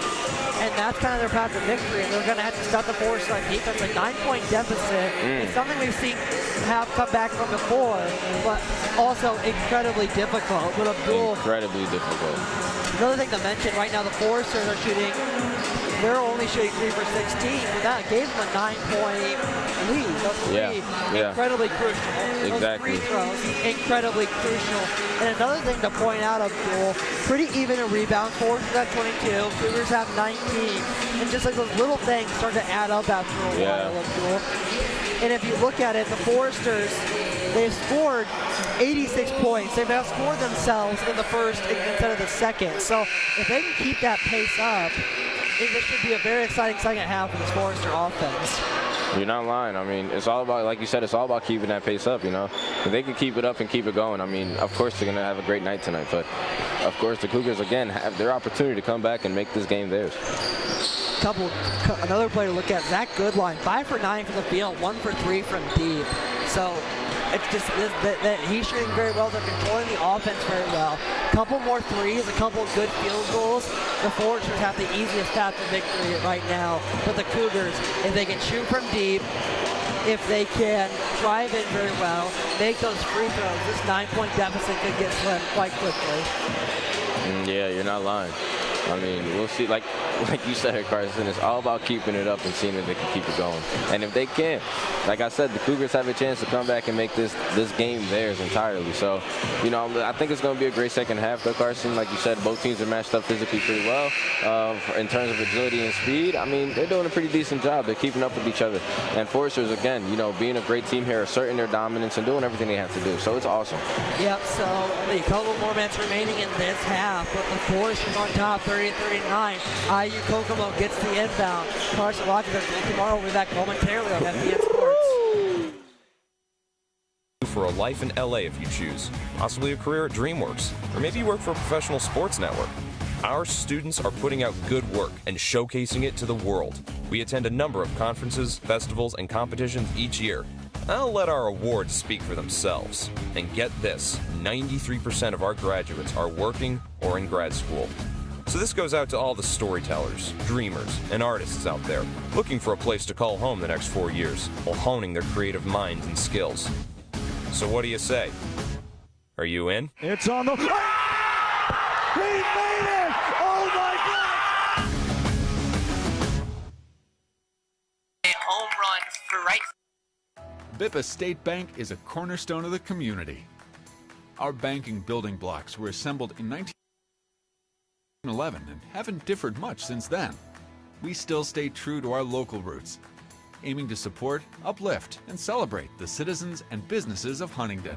And that's kind of their path to victory. And they're going to have to stop the Foresters on defense. A 9-point deficit is something we've seen have come back from before, but also incredibly difficult. With incredibly difficult. Another thing to mention, right now the Foresters are shooting, they're only shooting 3 for 16, but that gave them a 9-point lead. Those three, incredibly crucial. Exactly. Those free throws, incredibly crucial. And another thing to point out, Abdul, pretty even in rebounds. Foresters at 22, Cougars have 19. And just like those little things start to add up after a while, Abdul. And if you look at it, the Foresters, they've scored 86 points. They've outscored themselves in the first instead of the second. So if they can keep that pace up, this should be a very exciting second half for this Forester offense. You're not lying. I mean, it's all about, like you said, it's all about keeping that pace up, you know. If they can keep it up and keep it going, I mean, of course they're going to have a great night tonight. But, of course, the Cougars, again, have their opportunity to come back and make this game theirs. Another player to look at, Zach Goodline, 5 for 9 from the field, 1 for 3 from deep. So it's just that he's shooting very well. They're controlling the offense very well. Couple more threes, a couple good field goals. The Foresters have the easiest path to victory right now. But the Cougars, if they can shoot from deep, if they can drive in very well, make those free throws, this 9-point deficit could get slimmed quite quickly. Yeah, you're not lying. I mean, we'll see. Like you said, Carson, it's all about keeping it up and seeing if they can keep it going. And if they can, like I said, the Cougars have a chance to come back and make this game theirs entirely. So, you know, I think it's going to be a great second half, though, Carson. Like you said, both teams are matched up physically pretty well. In terms of agility and speed, I mean, they're doing a pretty decent job. They're keeping up with each other. And Foresters, again, you know, being a great team here, asserting their dominance and doing everything they have to do. So it's awesome. Yep, so only a couple more minutes remaining in this half, but the Foresters on top, 30-39. IU Kokomo gets the inbound. Carson watches us tomorrow. We'll be back momentarily on FDN Sports. For a life in LA if you choose, possibly a career at DreamWorks, or maybe you work for a professional sports network. Our students are putting out good work and showcasing it to the world. We attend a number of conferences, festivals, and competitions each year. I'll let our awards speak for themselves. And get this, 93% of our graduates are working or in grad school. So this goes out to all the storytellers, dreamers, and artists out there looking for a place to call home the next 4 years while honing their creative minds and skills. So what do you say? Are you in? It's on the... Ah! He made it! Oh my God! A home run for right. Bippa State Bank is a cornerstone of the community. Our banking building blocks were assembled in 1911 and haven't differed much since then. We still stay true to our local roots, aiming to support, uplift, and celebrate the citizens and businesses of Huntington.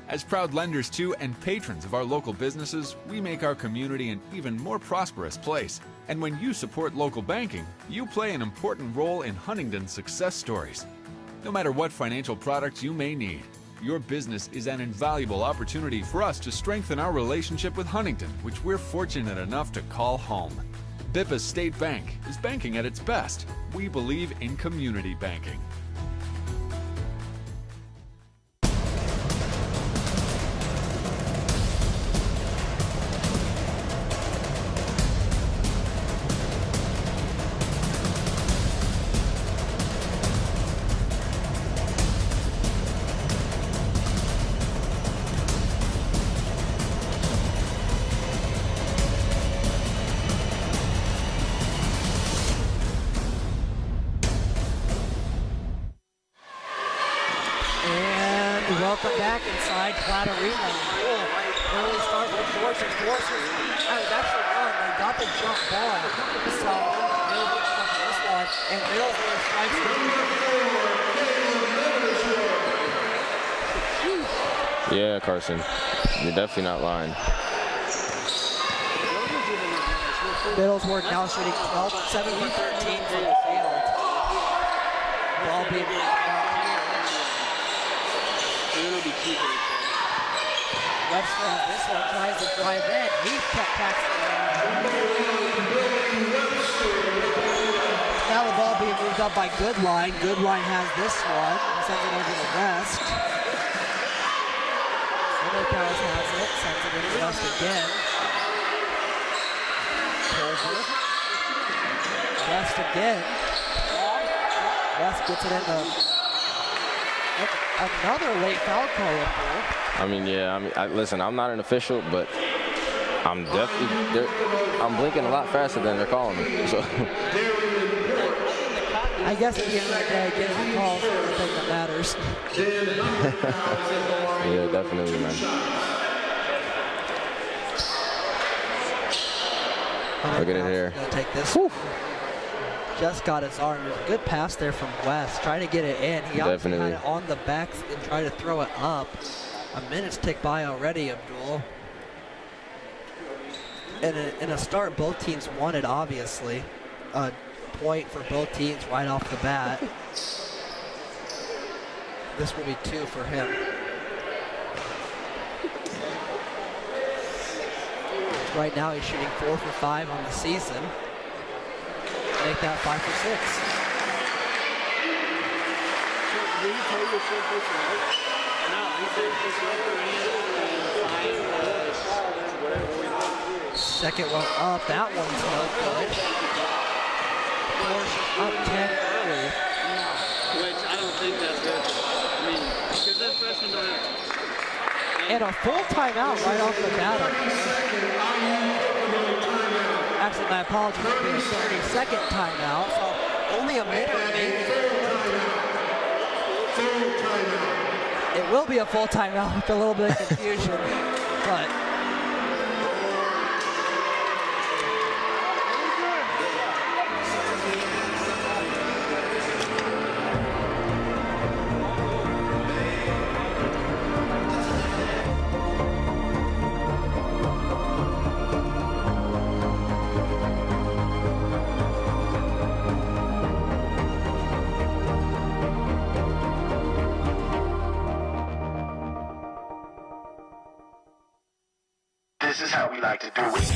As proud lenders to and patrons of our local businesses, we make our community an even more prosperous place. And when you support local banking, you play an important role in Huntington's success stories. No matter what financial products you may need, your business is an invaluable opportunity for us to strengthen our relationship with Huntington, which we're fortunate enough to call home. Bippa State Bank is banking at its best. We believe in community banking. Welcome back inside Platt Arena. Early start for the Forces. Has actually won. They got the jump ball. So Middlesbrough comes for this one, and Middlesbrough strikes it. Yeah, Carson, you're definitely not lying. Middlesbrough now shooting 7 for 13 from the field. Ball being Webster on this one tries to drive in. He kept passing around. Now the ball being moved up by Goodline. Goodline has this one. Sends it over to West. Simmercows has it. Sends it into West again. West again. West gets it into another late foul call. I mean, yeah. Listen, I'm not an official, but I'm definitely I'm blinking a lot faster than they're calling me. So I guess at the end of the day, getting the calls is everything that matters. Yeah, definitely, man. Look at it here. Gonna take this. Whew. Just got his arm. There's a good pass there from West, trying to get it in. He obviously had it on the back and tried to throw it up. A minute's ticked by already, Abdul. In a start, both teams wanted, obviously. A point for both teams right off the bat. This will be 2 for him. Right now he's shooting 4 for 5 on the season. Make that 5 for 6. Second one up, that one's no good. Up 10 early. Which I don't think that's good. I mean, because that freshman don't have... And a full timeout right off the bat. Actually, my apologies, it'll be a 30-second timeout, so only a minute remaining. It will be a full timeout with a little bit of confusion, but This is how we like to do it.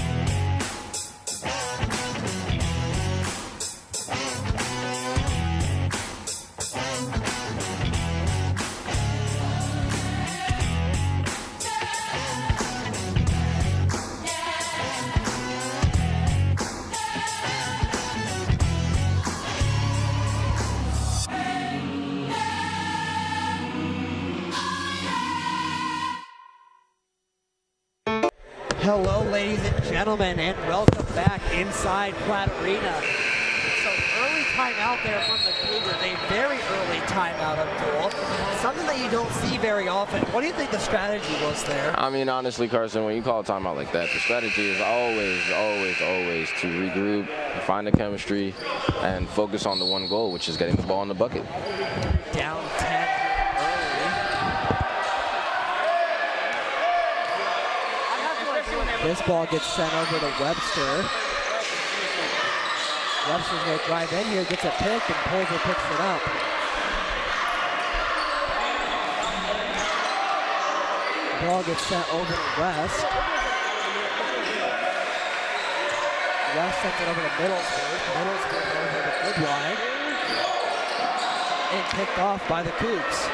hello, ladies and gentlemen, and welcome back inside Platt Arena. So early timeout there from the Cougars, a very early timeout of Abdul. Something that you don't see very often. What do you think the strategy was there? I mean, honestly, Carson, when you call a timeout like that, the strategy is always to regroup, find the chemistry, and focus on the one goal, which is getting the ball in the bucket. Down 10 early. This ball gets sent over to Webster. Webster's going to drive in here, gets a pick, and Pulver picks it up. Ball gets sent over to West. West sends it over to Middlesbrough. Middlesbrough over to Goodline. And picked off by the Cougs.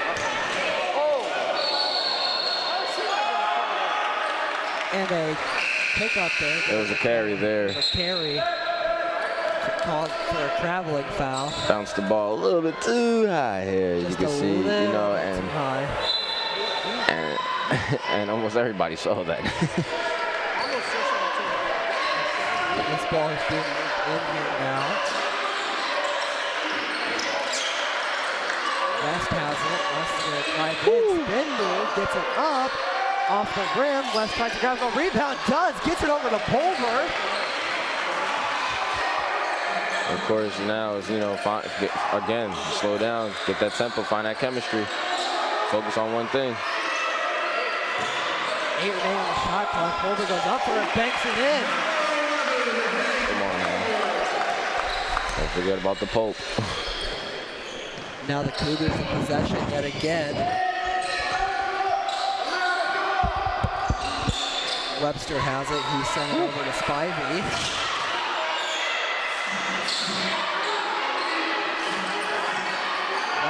And a pick up there. There was a carry there. A carry. Called for a traveling foul. Bounced the ball a little bit too high here, as you can see, you know, and almost everybody saw that. This ball is being moved in here now. West has it. West is going to try this. Spin move, gets it up, off the rim. West tries to grab the rebound, does, gets it over to Pulver. Of course, now is, again, slow down, get that tempo, find that chemistry, focus on one thing. 8 remaining on the shot clock. Pulver goes up for it, banks it in. Come on now. Don't forget about the Pope. Now the Cougars in possession yet again. Webster has it. He sent it over to Spivey.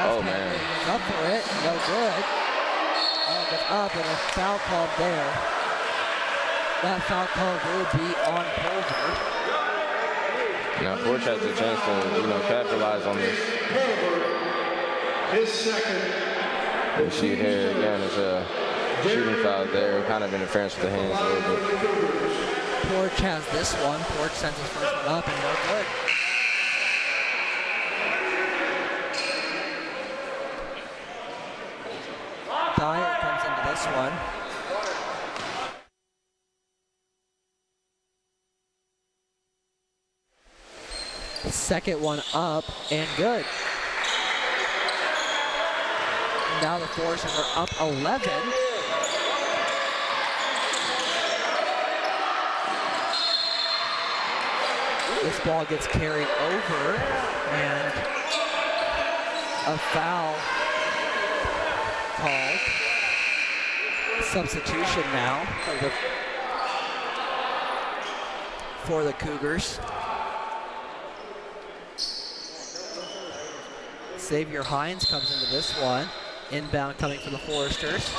Oh, man. Up for it. No good. Oh, gets up and a foul called there. That foul call will be on Pulver. Now, Forge has a chance to, capitalize on this. His second. You see it here again. It's a shooting foul there. Kind of interference with the hands a little bit. Porch has this one. Porch sends his first one up and no good. Dyer comes into this one. Second one up and good. Now the Forces are up 11. This ball gets carried over and a foul called. Substitution now for the Cougars. Xavier Hines comes into this one. Inbound coming for the Foresters.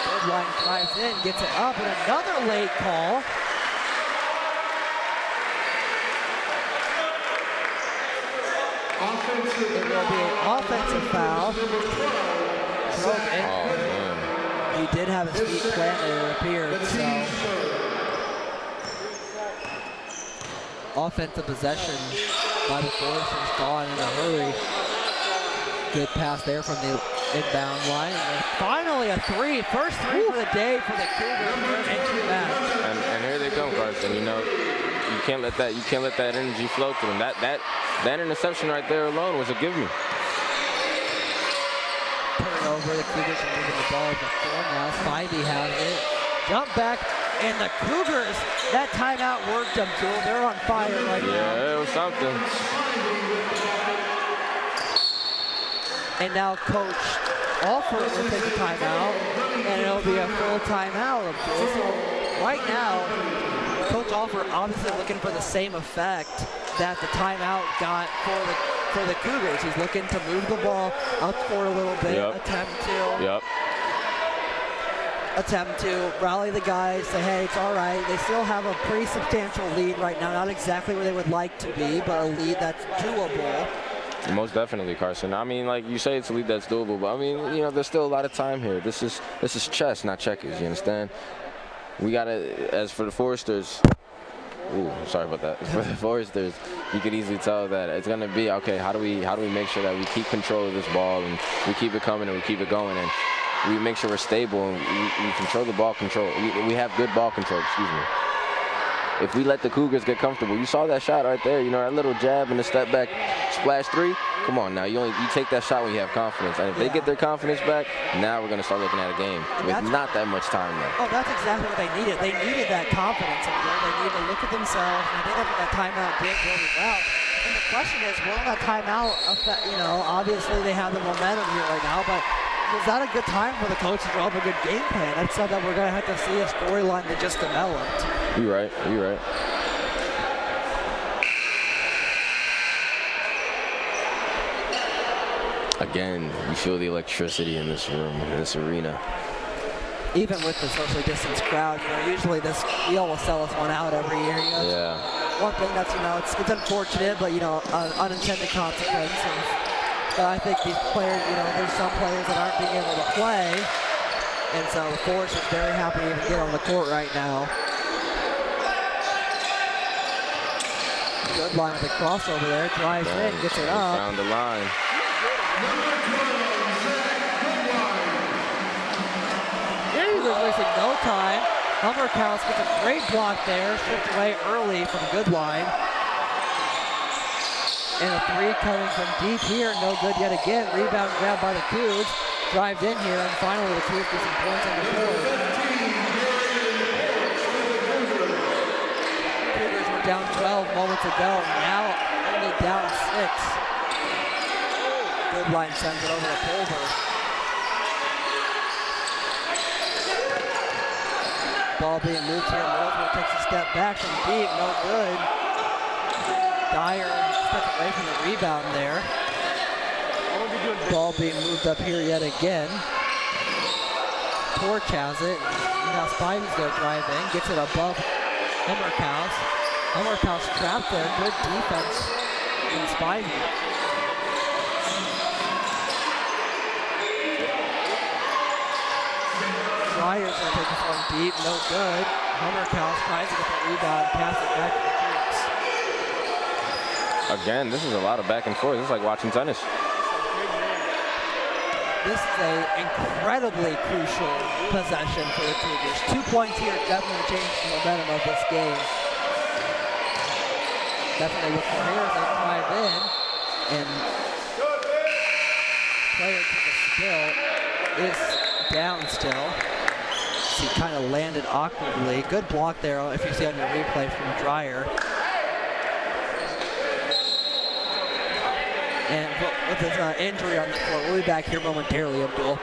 Third line drives in, gets it up, and another late call. It will be an offensive foul. Oh, man. He did have his feet planted, it appeared, so. Offensive possession by the Foresters, gone in a hurry. Good pass there from the inbound line. And finally a three. First three for the day for the Cougars. And here they come, Carson. You can't let that energy flow through them. That interception right there alone was a give me. Turnover. The Cougars are moving the ball before now. Spivey has it. Jump back. And the Cougars, that timeout worked them, Jewel. They're on fire right now. Yeah, it was something. And now Coach Alford will take a timeout, and it'll be a full timeout. So right now, Coach Alford obviously looking for the same effect that the timeout got for the Cougars. He's looking to move the ball up court a little bit, attempt to rally the guys, say, hey, it's all right. They still have a pretty substantial lead right now. Not exactly where they would like to be, but a lead that's doable. Most definitely, Carson. I mean, like you say, it's a lead that's doable, but I mean, there's still a lot of time here. This is chess, not checkers. You understand? We gotta. As for the Foresters, sorry about that. For the Foresters, you could easily tell that it's gonna be okay. How do we make sure that we keep control of this ball and we keep it coming and we keep it going and we make sure we're stable and we control the ball control. We have good ball control. Excuse me. If we let the Cougars get comfortable, you saw that shot right there. That little jab and the step back splash three. Come on now, you take that shot when you have confidence. And if they get their confidence back, now we're gonna start looking at a game with not that much time left. Oh, that's exactly what they needed. They needed that confidence. They needed to look at themselves. And I think that timeout did really well. And the question is, will that timeout affect? Obviously they have the momentum here right now, but was that a good time for the coach to draw up a good game plan? That's something that we're going to have to see a storyline that just developed. You're right. Again, you feel the electricity in this room, in this arena. Even with the socially distanced crowd, usually we almost sell us one out every year. Yeah. One thing that's, it's unfortunate, but, unintended consequences. But I think these players, there's some players that aren't being able to play. And so the Force is very happy to even get on the court right now. Good line with the crossover there. Drives in, gets it up. Found the line. Cougars wasting no time. Hummerkaus gets a great block there. Stripped away early from good line. And a three coming from deep here. No good yet again. Rebound grabbed by the Cougs. Drives in here, and finally the Cougs get some points on the board. Cougars were down 12 moments ago. Now only down 6. Good line sends it over to Pulver. Ball being moved here. Mosley takes a step back from deep. No good. Dyer stepped away from the rebound there. Ball being moved up here yet again. Torch has it. Now Spivey's going to drive in. Gets it above Hummerkaus. Hummerkaus trapped there. Good defense from Spivey. Dryer's going to take this one deep. No good. Hummerkaus tries to get the rebound. Pass it back to the Cougs. Again, this is a lot of back and forth. This is like watching tennis. This is an incredibly crucial possession for the Cougars. 2 points here definitely changed the momentum of this game. Definitely look for here as they drive in. And player to the spill is down still. He kind of landed awkwardly. Good block there if you see on your replay from Dyer. And with his injury on the court, we'll be back here momentarily, Abdul.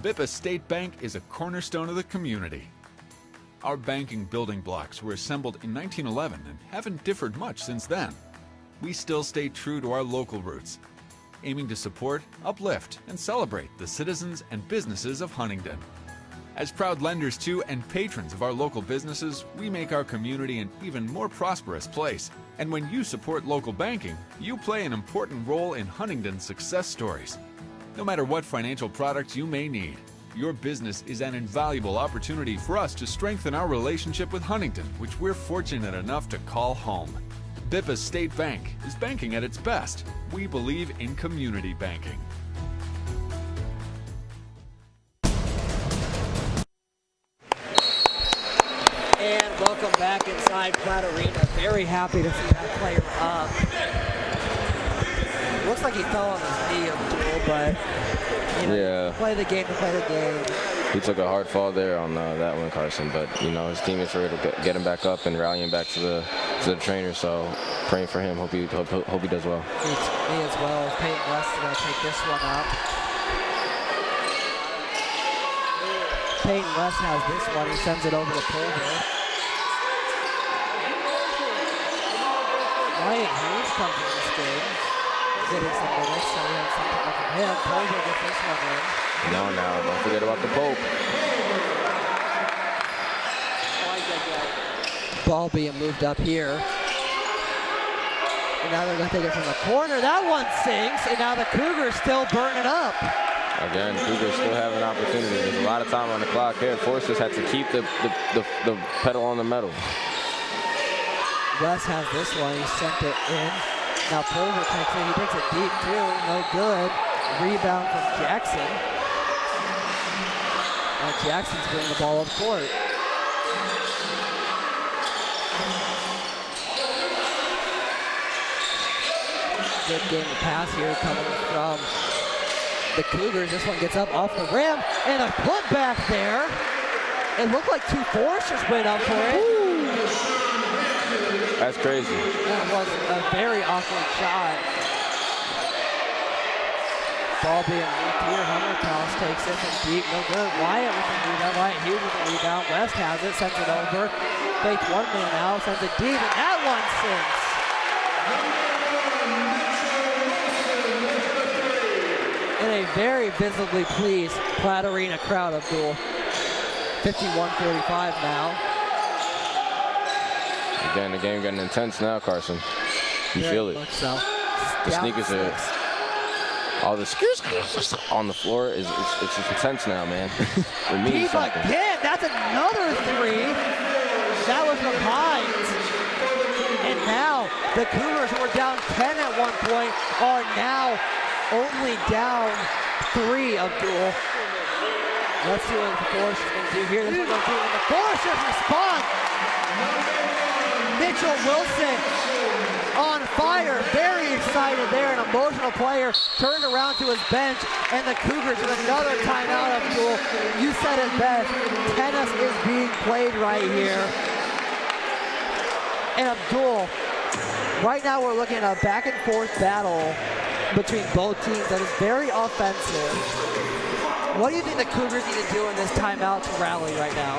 Bippa State Bank is a cornerstone of the community. Our banking building blocks were assembled in 1911 and haven't differed much since then. We still stay true to our local roots, aiming to support, uplift, and celebrate the citizens and businesses of Huntington. As proud lenders to and patrons of our local businesses, we make our community an even more prosperous place. And when you support local banking, you play an important role in Huntington's success stories. No matter what financial products you may need, your business is an invaluable opportunity for us to strengthen our relationship with Huntington, which we're fortunate enough to call home. Bippa State Bank is banking at its best. We believe in community banking. And welcome back inside Platt Arena. Very happy to see that player up. Looks like he fell on his knee, Abdul, but you know, yeah. Play the game to play the game. He took a hard fall there on that one, Carson, but you know his teammates were able to get him back up and rally him back to the trainer. So praying for him. Hope he does well. Me as well. Peyton West is going to take this one up. Peyton West has this one. He sends it over to Pulver. Ryan Hayes comes in this game. Getting some minutes, so we have something up from him. Pulver gets this one in. No, don't forget about the Pope. Ball being moved up here. And now they're going to take it from the corner. That one sinks, and now the Cougars still burning up. Again, Cougars still have an opportunity. There's a lot of time on the clock here. Forces had to keep the pedal on the metal. Wes has this one. He sent it in. Now Pulver takes it. He takes it deep too. No good. Rebound from Jackson. Now Jackson's bringing the ball up court. Good game to pass here coming from the Cougars. This one gets up off the rim and a putback there. It looked like two Foresters went up for it. That's crazy. That was a very awkward shot. Ball being moved here. Hummerkaus takes it from deep. No good. Wyatt with the rebound. Wyatt Hughes with the rebound. West has it. Sends it over. Fakes one man now, sends it deep, and that one sinks. In a very visibly pleased Platt Arena crowd, Abdul. 51-45 now. Again, the game getting intense now, Carson. You feel it. So. The sneakers are, all the sneakers on the floor is it's intense now, man. It means something. Again, that's another three. That was from Hines. And now the Cougars, who were down 10 at one point, are now only down 3, Abdul. Let's see what the Foresters can do here. This is what the Foresters respond. Mitchell Wilson on fire, very excited there, an emotional player, turned around to his bench, and the Cougars with another timeout, Abdul. You said it best, tennis is being played right here. And Abdul, right now we're looking at a back and forth battle between both teams that is very offensive. What do you think the Cougars need to do in this timeout to rally right now?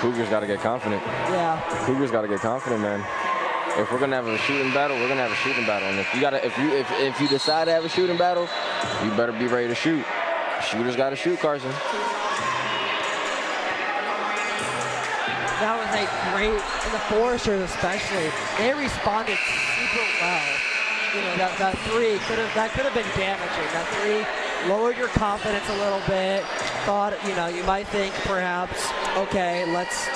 Cougars got to get confident. Yeah. Cougars got to get confident, man. If we're gonna have a shooting battle, we're gonna have a shooting battle. And if you decide to have a shooting battle, you better be ready to shoot. Shooters got to shoot, Carson. That was a great, and the Foresters especially, they responded super well. You know, that three could have been damaging. That three lowered your confidence a little bit. Thought, you know, you might think perhaps, okay, let's.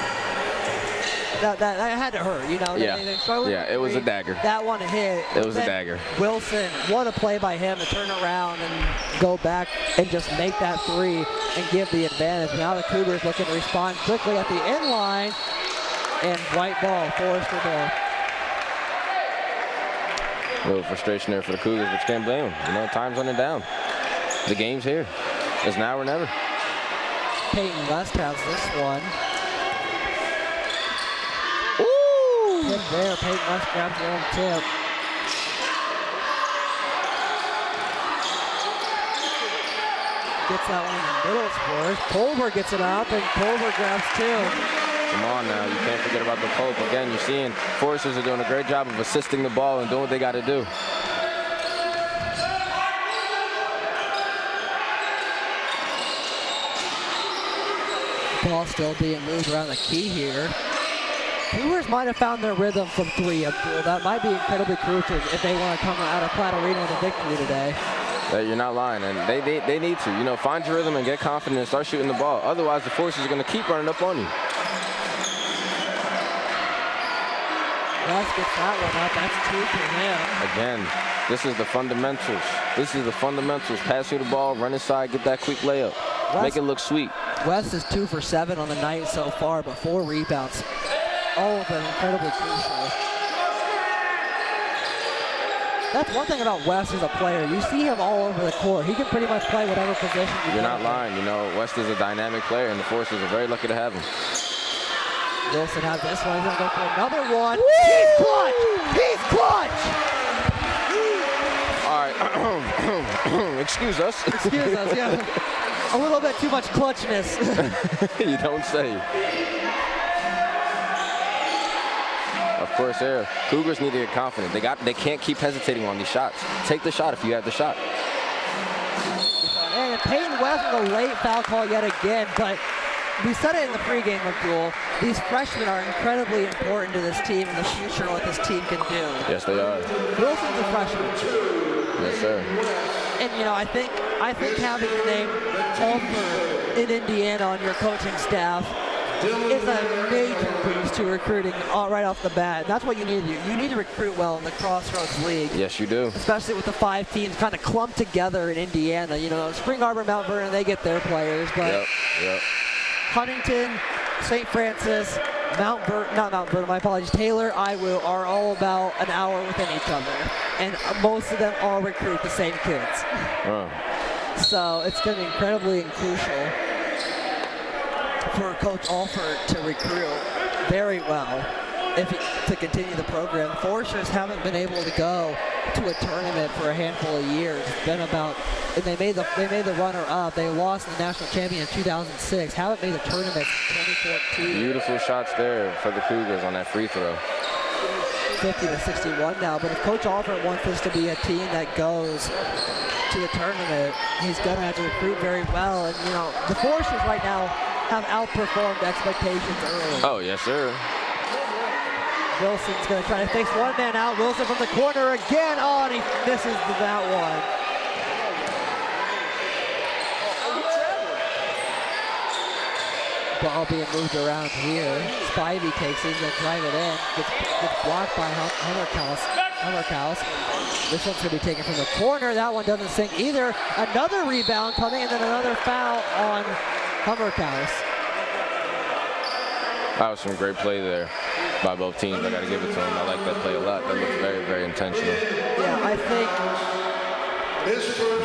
That had to hurt, you know. Yeah, it was a dagger. That one hit. It was a dagger. Wilson, what a play by him to turn around and go back and just make that three and give the advantage. Now the Cougars looking to respond quickly at the end line, and white ball, Forester ball. A little frustration there for the Cougars, but you can't blame them. You know, time's running down. The game's here. It's now or never. Peyton West has this one. Tip there, Peyton West grabs the own tip. Gets that one in the middle score. Culver gets it up, and Culver grabs 2. Come on now, you can't forget about the Pope. Again, you're seeing Foresters are doing a great job of assisting the ball and doing what they got to do. Ball still being moved around the key here. Cougars might have found their rhythm from 3, Abdul. That might be incredibly crucial if they want to come out of Platt Arena with a victory today. You're not lying, and they need to. You know, find your rhythm and get confident and start shooting the ball. Otherwise, the Foresters are going to keep running up on you. West gets that one up. That's 2 for him. Again, this is the fundamentals. This is the fundamentals. Pass you the ball, run inside, get that quick layup. Make it look sweet. West is 2 for 7 on the night so far, but 4 rebounds. All of them incredibly crucial. That's one thing about West as a player. You see him all over the court. He can pretty much play whatever position you You're not lying. You know, West is a dynamic player, and the Foresters are very lucky to have him. Wilson has this one. He's going to go for another one. Woo! He's clutch! He's clutch! All right. Excuse us. Excuse us, yeah. A little bit too much clutchness. You don't say. Of course, there. Cougars need to get confident. They can't keep hesitating on these shots. Take the shot if you have the shot. And Peyton West with a late foul call yet again, but we said it in the pregame, Abdul. These freshmen are incredibly important to this team in the future, what this team can do. Yes, they are. Wilson's a freshman. Yes, sir. And you know, I think having your name Alford in Indiana on your coaching staff is a major boost to recruiting right off the bat. That's what you need to do. You need to recruit well in the Crossroads League. Yes, you do. Especially with the 5 teams kind of clumped together in Indiana. You know, Spring Arbor, Mount Vernon, they get their players, but Yep. Huntington, St. Francis, Taylor, IU are all about an hour within each other. And most of them all recruit the same kids. So it's going to be incredibly crucial for Coach Alford to recruit very well. to continue the program. The Foresters haven't been able to go to a tournament for a handful of years. It's been about, and they made the runner-up. They lost the national champion in 2006. Haven't made the tournament since 2014. Beautiful shots there for the Cougars on that free throw. 50-61 now, but if Coach Alford wants this to be a team that goes to the tournament, he's going to have to recruit very well. And, you know, the Foresters right now have outperformed expectations early. Oh, yes, sir. Wilson's going to try to face one man out. Wilson from the corner again. Oh, and he misses that one. Ball being moved around here. Spivey takes it, he's going to drive it in. Gets blocked by Hummerkaus. This one's going to be taken from the corner. That one doesn't sink either. Another rebound coming, and then another foul on Hummerkaus. That was some great play there by both teams. I got to give it to them. I like that play a lot. That looks very, very intentional. Yeah, I think.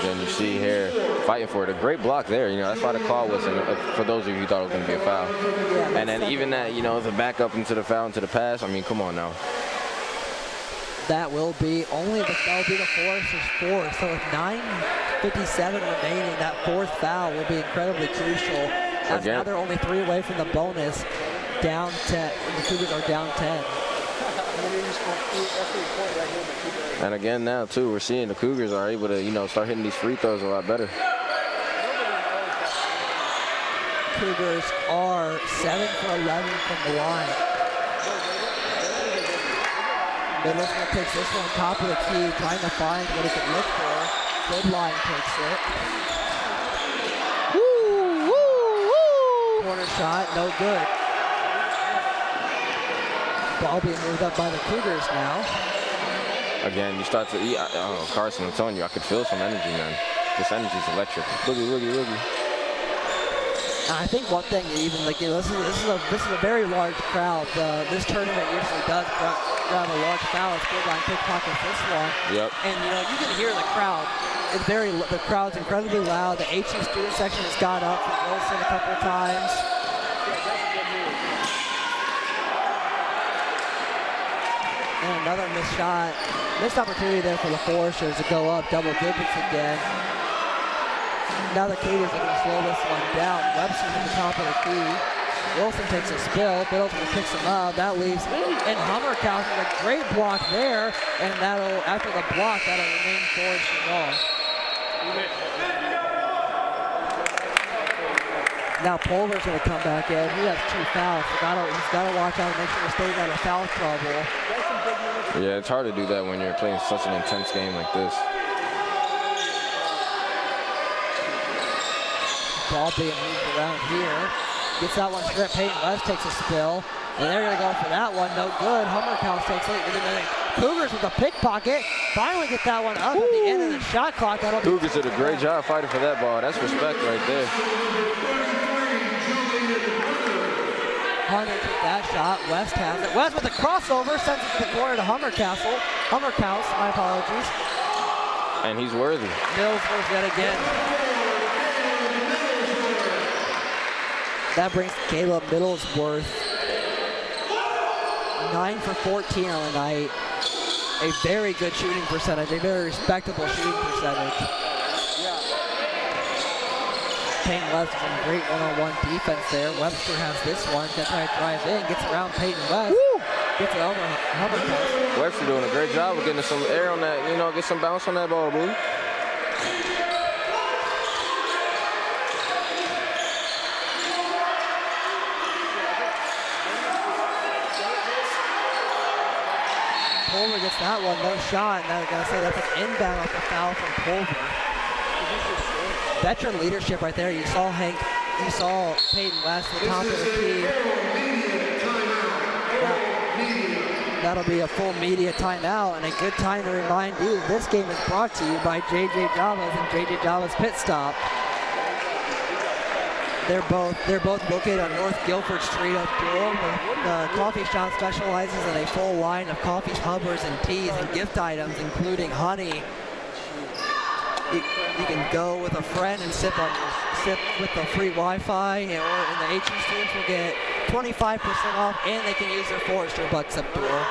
Then you see here, fighting for it. A great block there. You know, that's why the call was, for those of you who thought it was going to be a foul. Yeah, and then even that, you know, the back up into the foul, into the pass. I mean, come on now. That will be the Foresters' fourth. So with 9:57 remaining, that fourth foul will be incredibly crucial. As now they're only 3 away from the bonus. Down 10. The Cougars are down 10. And again now too, we're seeing the Cougars are able to, you know, start hitting these free throws a lot better. Cougars are 7 for 11 from the line. Middleton takes this one top of the key, trying to find what he can look for. Goodline takes it. Woo, woo, woo! Corner shot, no good. Ball being moved up by the Cougars now. Again, you start to eat. Oh, Carson, I'm telling you, I could feel some energy, man. This energy's electric. Boogie, woogie, woogie. I think one thing, even like, you know, this is a very large crowd. This tournament usually does grab a large foul. Goodline pickpockets this one. Yep. And you know, you can hear the crowd. The crowd's incredibly loud. The HE student section has got up for Wilson a couple of times. And another missed opportunity there for the Foresters to go up double digits again. Now the Cougars are going to slow this one down. Webster's at the top of the key. Wilson takes a spill. Middleton picks him up. That leaves in Hummerkaus with a great block there. And that'll, after the block, that'll remain Foresters ball. Now Pulver's going to come back in. He has 2 fouls. He's got to watch out and make sure he stays out of foul trouble. Yeah, it's hard to do that when you're playing such an intense game like this. Ball being moved around here. Gets that one straight. Peyton West takes a spill. And they're going to go for that one. No good. Hummerkaus takes it. Cougars with a pickpocket. Finally get that one up at the end of the shot clock. Cougars did a great job fighting for that ball. That's respect right there. Hunter took that shot. West has it. West with a crossover. Sends it to the corner to Hummerkaus, my apologies. And he's worthy. Middlesworth yet again. That brings Caleb Middlesworth 9 for 14 on the night. A very good shooting percentage, a very respectable shooting percentage. Peyton West is in great one-on-one defense there. Webster has this one. Gonna try to drive in, gets around Peyton West. Woo! Gets it over Hummerkaus. Webster doing a great job of getting some air on that, you know, get some bounce on that ball, boo. Pulver gets that one, no shot. And I was going to say that's an inbound off the foul from Pulver. Veteran leadership right there. You saw Peyton West at the top of the key. That'll be a full media timeout and a good time to remind you this game is brought to you by JJ Javas and JJ Javas Pit Stop. They're both located on North Guilford Street of Durham. The coffee shop specializes in a full line of coffees, hubbers, and teas and gift items, including honey. You can go with a friend and sip with the free Wi-Fi, and the HE students will get 25% off, and they can use their Forrester bucks, Abdul.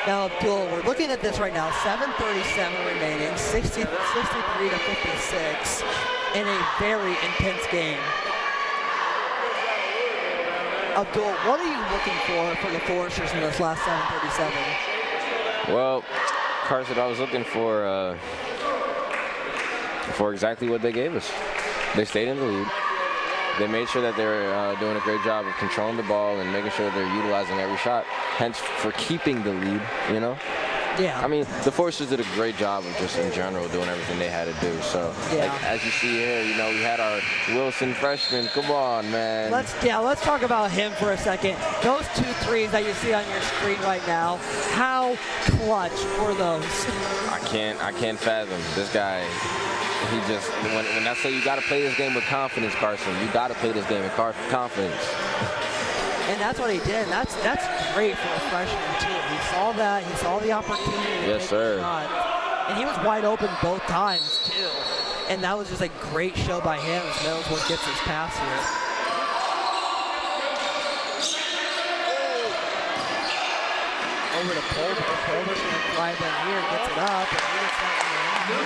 Now, Abdul, we're looking at this right now. 7:37 remaining, 63 to 56, in a very intense game. Abdul, what are you looking for the Foresters in this last 7:37? Well, Carson, I was looking for exactly what they gave us. They stayed in the lead. They made sure that they're doing a great job of controlling the ball and making sure they're utilizing every shot, hence for keeping the lead, you know? Yeah. I mean, the Foresters did a great job of just in general doing everything they had to do. So, yeah. like, as you see here, you know, we had our Wilson freshman. Come on, man. Let's talk about him for a second. Those 2 threes that you see on your screen right now, how clutch were those? I can't fathom this guy. He just, when I say you got to play this game with confidence, Carson, you got to play this game with confidence. And that's what he did. That's great for a freshman too. He saw that. He saw the opportunity. Yes, sir. And he was wide open both times too. And that was just a great show by him. As Middlesworth gets his pass here. Over to Pulver. Pulver's going to drive in here, gets it up, and he gets that one in.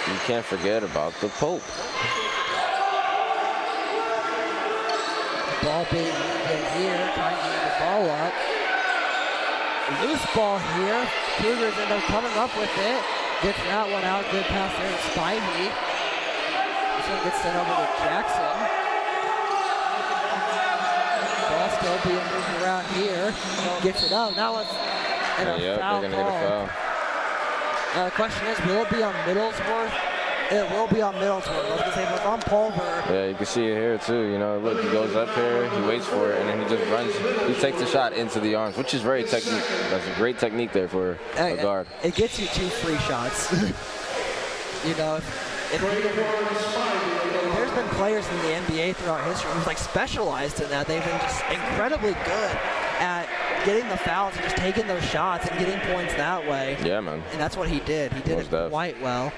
You can't forget about the Pope. Ball being moved in here, trying to move the ball up. Loose ball here. Cougars end up coming up with it. Gets that one out. Good pass there to Spivey. This one gets sent over to Jackson. Ball still being moved around here. Gets it up. Now it's in a foul they're going to get a foul. The question is, will it be on Middlesworth? It will be on Middlesworth. I was going to say, if it's on Pulver. Yeah, you can see it here, too. You know, look, he goes up here, he waits for it, and then he just runs. He takes the shot into the arms, which is very technique. That's a great technique there for a guard. It gets you 2 free shots. You know, there's been players in the NBA throughout history who's like specialized in that. They've been just incredibly good at getting the fouls and just taking those shots and getting points that way. Yeah, man. And that's what he did. He did it quite well.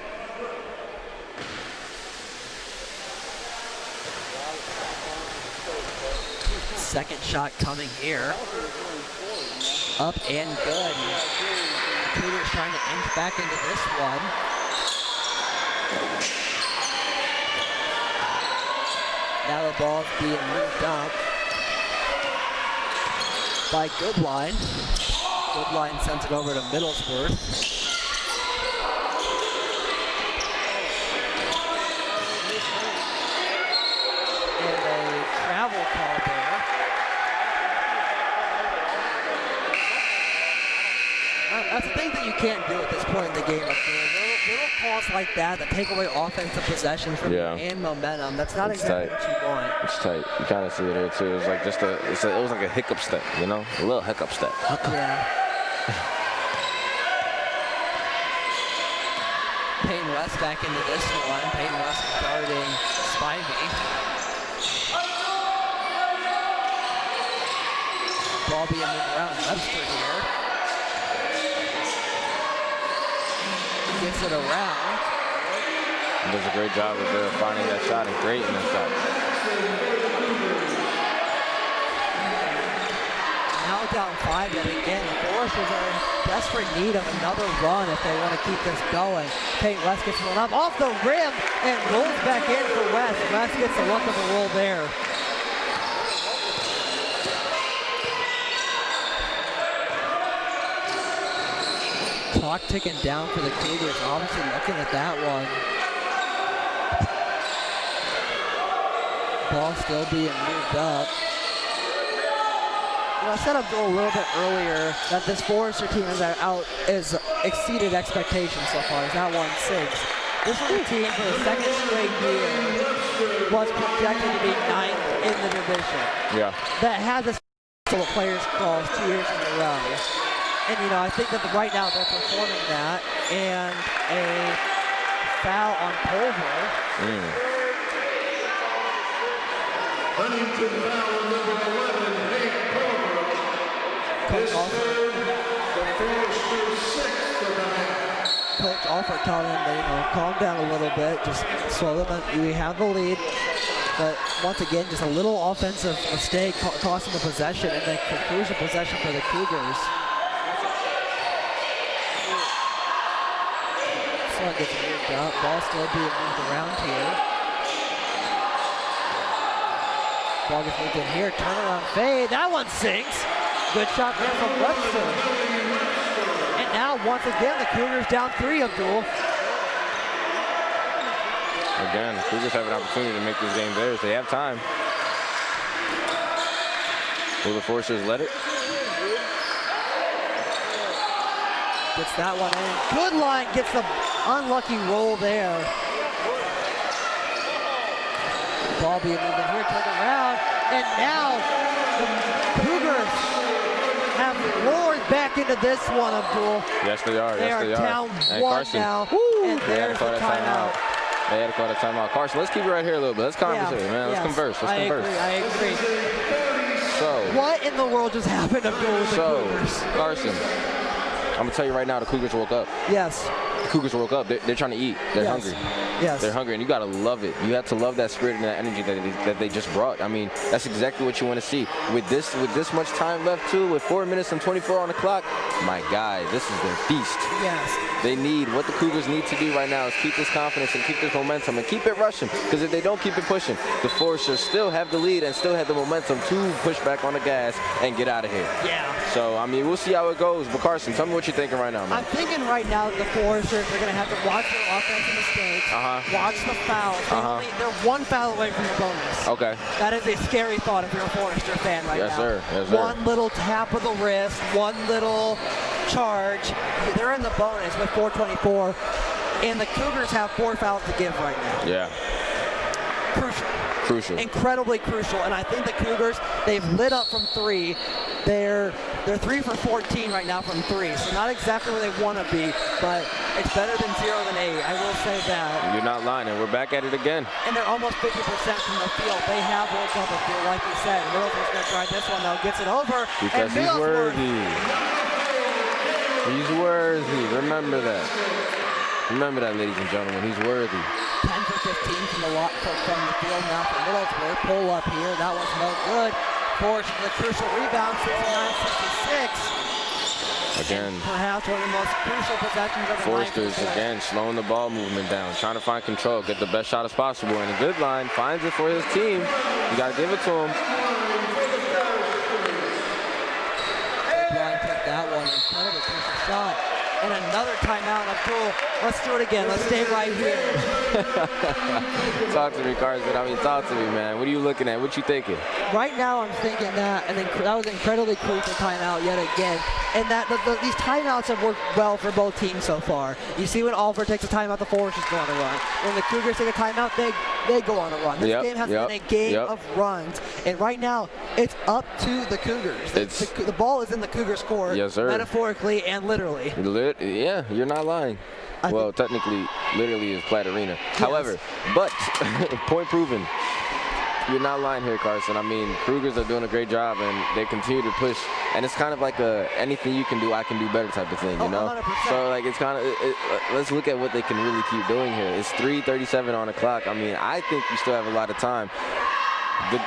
Second shot coming here. Up and good. Cougars trying to inch back into this one. Now the ball is being moved up by Goodline. Goodline sends it over to Middlesworth. And a travel call there. That's the thing that you can't do at this point in the game. Little calls like that take away offensive possession from you and momentum. That's not exactly what you want. It's tight. You kind of see it here too. It was like it was like a hiccup step, you know, a little hiccup step. Yeah. Payne West back into this one. Payne West guarding Spivey. Ball being moved around. Webster here. Gets it around. He does a great job of finding that shot and creating that shot. Now down 5, and again, the Foresters are in desperate need of another run if they want to keep this going. Peyton West gets one up off the rim and rolls back in for West. West gets a look of the roll there. Clock ticking down for the Cougars. Obviously looking at that one. Ball still being moved up. You know, I said a little bit earlier that this Forester team is exceeded expectations so far. It's now won 6. This was a team for the second straight year was projected to be 9th in the division. Yeah. That had this players clause 2 years in a row. And, you know, I think that right now they're performing that. And a foul on Pulver. Huntington foul number 11, Nate Pulver. This is the Foresters' 6th of the night. Coach Alford telling him to, calm down a little bit. Just slow them up. We have the lead. But once again, just a little offensive mistake costing the possession, and then crucial possession for the Cougars. This one gets moved up. Ball still being moved around here. Ball gets moved in here. Turnaround fade. That one sinks. Good shot there from Webster. And now, once again, the Cougars down 3, Abdul. Again, the Cougars have an opportunity to make this game theirs. They have time. Will the Foresters let it? Gets that one in. Good line. Gets the unlucky roll there. Ball being moved in here. Turned around. And now the Cougars have roared back into this one, Abdul. Yes, they are. They yes, they are are. down And 1 Carson, now. And they had there's to call the that timeout. They had to call that timeout. Carson, let's keep it right here a little bit. Let's conversate, man. Let's converse. Let's converse. I agree. So, what in the world just happened to go with the Cougars? Carson, I'm going to tell you right now, the Cougars woke up. Yes. The Cougars woke up. They're trying to eat. They're hungry. Yes. They're hungry, and you got to love it. You have to love that spirit and that energy that they just brought. I mean, that's exactly what you want to see. With this much time left, too, with 4 minutes and 24 on the clock, my guy, this is their feast. Yes. What the Cougars need to do right now is keep this confidence and keep this momentum and keep it rushing. Because if they don't keep it pushing, the Foresters still have the lead and still have the momentum to push back on the gas and get out of here. Yeah. So, I mean, we'll see how it goes. But, Carson, tell me what you're thinking right now, man. I'm thinking right now that the Foresters are going to have to watch their offensive mistakes, watch the fouls. They're one foul away from the bonus. Okay. That is a scary thought if you're a Forester fan right now. Yes, sir. Yes, sir. One little tap of the wrist, one little charge. They're in the bonus with 4:24, and the Cougars have 4 fouls to give right now. Yeah. Crucial. Incredibly crucial. And I think the Cougars, they've lit up from 3. They're 3 for 14 right now from 3. So not exactly where they want to be, but it's better than 0 than 8. I will say that. You're not lying, and we're back at it again. And they're almost 50% from the field. They have woke up a field, like you said. Middleton's going to try this one, though. Gets it over. Because he's worthy. He's worthy. Remember that. Remember that, ladies and gentlemen. He's worthy. 10 for 15 from the field now for Middlesworth. Pull up here. That was no good. Force the crucial rebound, 69-66. Again. Perhaps one of the most crucial possessions of the night. Foresters, again, slowing the ball movement down, trying to find control, get the best shot as possible. And a good line, finds it for his team. You got to give it to him. Blind took that one. Incredible crucial shot. And another timeout. Abdul, let's do it again. Let's stay right here. Talk to me, Carson. I mean, talk to me, man. What are you looking at? What you thinking? Right now, I'm thinking that, and that was an incredibly crucial timeout yet again. And that these timeouts have worked well for both teams so far. You see when Alford takes a timeout, the Foresters go on a run. When the Cougars take a timeout, they go on a run. This game has been a game of runs. And right now, it's up to the Cougars. The ball is in the Cougars' court, yes, sir. Metaphorically and literally. Yeah, you're not lying. Well, technically, literally is Platt Arena. Yes. However, but point proven. You're not lying here, Carson. I mean, Cougars are doing a great job, and they continue to push. And it's kind of like anything you can do, I can do better type of thing, you know? 100%. So, like, it's kind of, let's look at what they can really keep doing here. It's 3:37 on the clock. I mean, I think we still have a lot of time.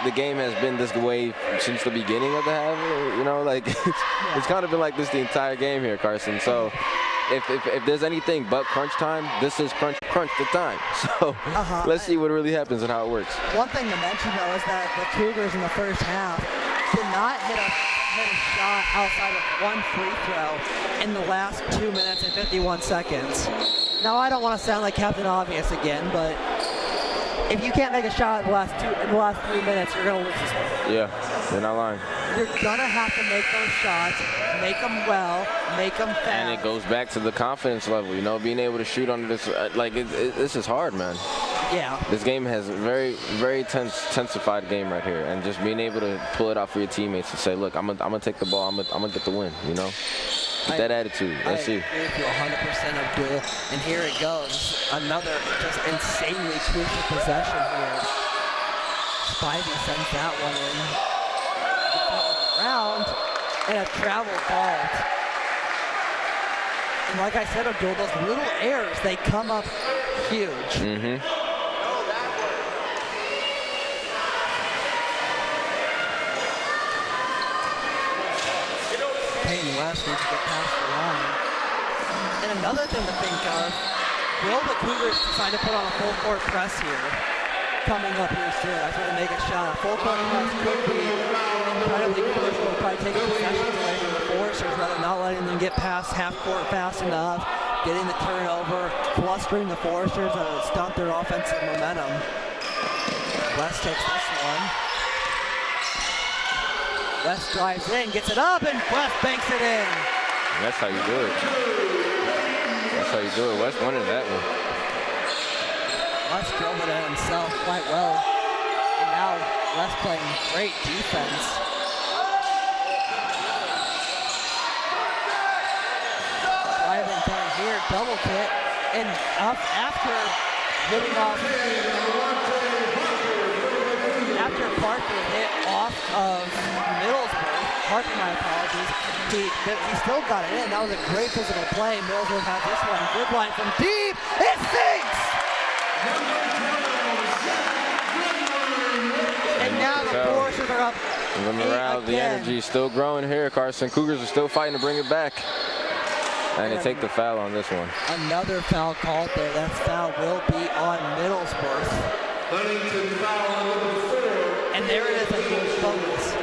The game has been this way since the beginning of the half, you know? Like, it's kind of been like this the entire game here, Carson. So, if there's anything but crunch time, this is crunch the time. So let's see what really happens and how it works. One thing to mention, though, is that the Cougars in the first half did not hit a shot outside of one free throw in the last 2 minutes and 51 seconds. Now, I don't want to sound like Captain Obvious again, but if you can't make a shot in the last 3 minutes, you're going to lose this one. Yeah, you're not lying. You're going to have to make those shots, make them well, make them fast. And it goes back to the confidence level, you know, being able to shoot under this. This is hard, man. Yeah. This game has a very, very tensified game right here. And just being able to pull it out for your teammates and say, look, I'm gonna take the ball, I'm gonna get the win, you know? With that attitude. Let's see. I agree with you 100%, Abdul. And here it goes. Another just insanely crucial possession here. Spivey sends that one in. Around and a travel fault. And like I said, Abdul, those little errors, they come up huge. West needs to get past the line. And another thing to think of, will the Cougars decide to put on a full court press here? Coming up here soon. That's where they make a shot. A full court press could be incredibly crucial. Probably taking possessions away from the Foresters, rather not letting them get past half court fast enough, getting the turnover, flustering the Foresters to stunt their offensive momentum. West takes this one. West drives in, gets it up, and West banks it in. That's how you do it. That's how you do it. West wanted that one. West drove it in himself quite well. And now West playing great defense. Driving down here, double kick, and up after hitting off, after Parker hit off of Middlesbrough, Parker, my apologies, he still got it in. That was a great physical play. Middlesbrough had this one. Good line from deep. It sinks! And now the Foresters are up. The morale, the energy is still growing here, Carson. Cougars are still fighting to bring it back. And they take the foul on this one. Another foul called there. That foul will be on Middlesbrough. Huntington foul number 4. And there it is, a huge bonus.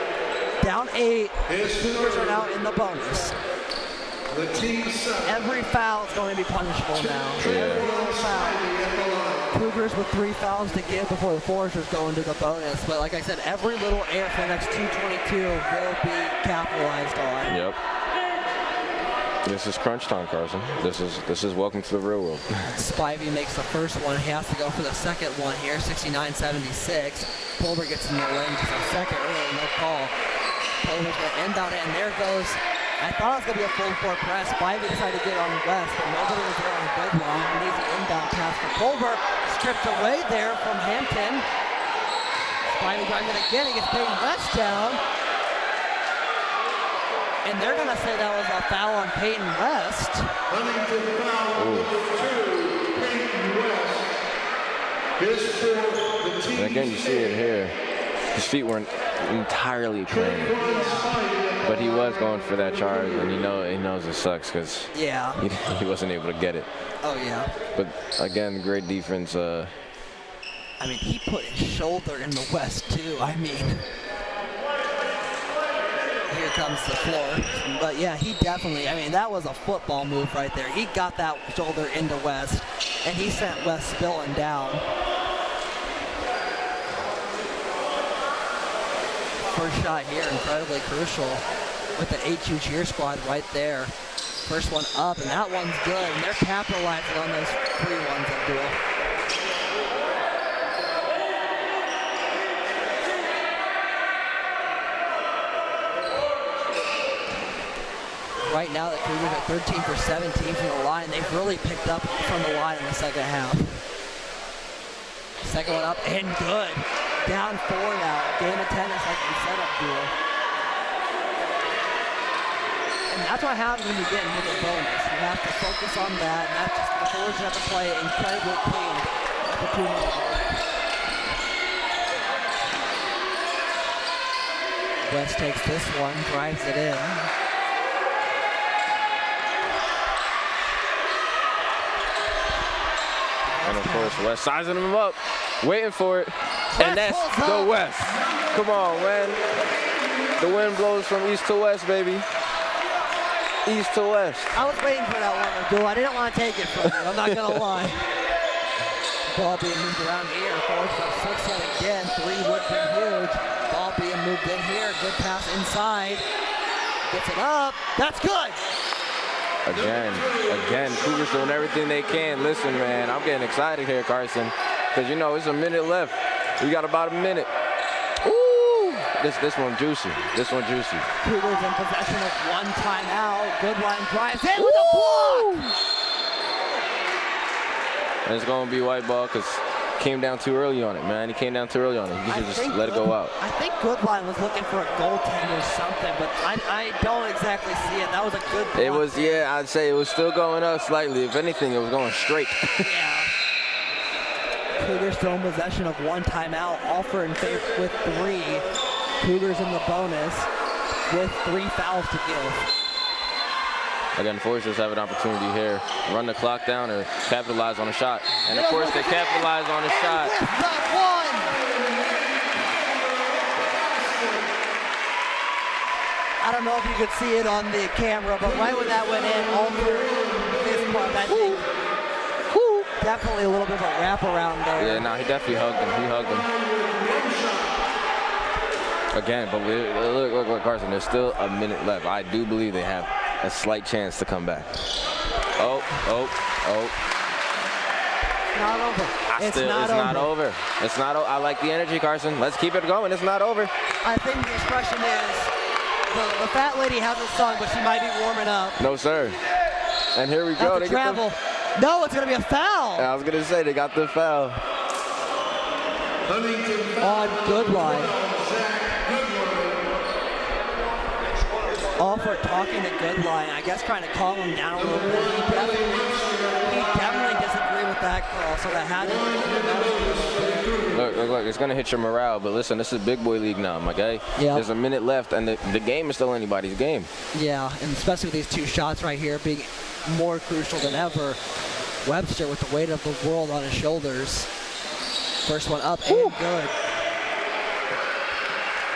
Down 8, Cougars are now in the bonus. The team set. Every foul is going to be punishable now. Every little foul. Cougars with 3 fouls to give before the Foresters go into the bonus. But like I said, every little error for the next 2:22 will be capitalized on. Yep. This is crunch time, Carson. This is welcome to the real world. Spivey makes the first one. He has to go for the second one here, 69-76. Pulver gets in the lane just a second early, no call. Pulver's going to inbound it, and there goes. I thought it was going to be a full court press. Spivey decided to get on West, but nobody was there on the good line. An easy inbound pass for Pulver. Stripped away there from Hampton. Spivey drives it again. He gets Peyton West down. And they're going to say that was a foul on Peyton West. Huntington foul number 2, Peyton West. His fourth, the team. And again, you see it here. His feet weren't entirely planted, but he was going for that charge, and he knows it sucks because he wasn't able to get it. Oh yeah. But again, great defense. I mean, he put his shoulder in the West too. I mean. Here comes the floor. But yeah, he definitely, I mean, that was a football move right there. He got that shoulder into West, and he sent West spilling down. First shot here, incredibly crucial with the HU cheer squad right there. First one up, and that one's good, and they're capitalizing on those free ones, Abdul. Right now, the Cougars are 13 for 17 from the line. They've really picked up from the line in the second half. Second one up and good. Down 4 now. Game of tennis, like we said, Abdul. And that's what happens when you get into the bonus. You have to focus on that, and that's just the forwards have to play incredibly clean at the 2-minute mark. West takes this one, drives it in. And of course, West sizing him up, waiting for it. And that's the West. Come on, man. The wind blows from east to west, baby. East to west. I was waiting for that one, Abdul. I didn't want to take it from you. I'm not going to lie. Ball being moved around here. Forwards up 6 yet again. 3 would be huge. Ball being moved in here. Good pass inside. Gets it up. That's good. Again, Cougars doing everything they can. Listen, man, I'm getting excited here, Carson, because you know it's a minute left. We got about a minute. Ooh, this one juicy. This one juicy. Cougars in possession of 1 timeout. Good line drives in with a block. And it's gonna be white ball because came down too early on it, man. He came down too early on it. He should just let it go out. I think Goodline was looking for a goaltender or something, but I don't exactly see it. That was a good block. It was, yeah, I'd say it was still going up slightly. If anything, it was going straight. Yeah. Cougars still in possession of 1 timeout. Alford in favor with 3. Cougars in the bonus with 3 fouls to give. Again, Foresters have an opportunity here. Run the clock down or capitalize on a shot. And of course, they capitalize on a shot. I don't know if you could see it on the camera, but right when that went in, over this part, I think, definitely a little bit of a wraparound there. Yeah, no, he definitely hugged him. He hugged him. Again, but look, Carson, there's still a minute left. I do believe they have a slight chance to come back. Oh. Not over. It's not over. It's not over. I like the energy, Carson. Let's keep it going. It's not over. I think the expression is, the fat lady hasn't sung, but she might be warming up. No, sir. And here we go. They travel. No, it's going to be a foul. I was going to say, they got the foul. On Goodline. All for talking to Goodline. I guess trying to calm him down a little bit. He definitely disagreed with that call, so that had to. Look, it's going to hit your morale, but listen, this is big boy league now, my guy. Yeah. There's a minute left, and the game is still anybody's game. Yeah, and especially with these two shots right here being more crucial than ever. Webster with the weight of the world on his shoulders. First one up and good.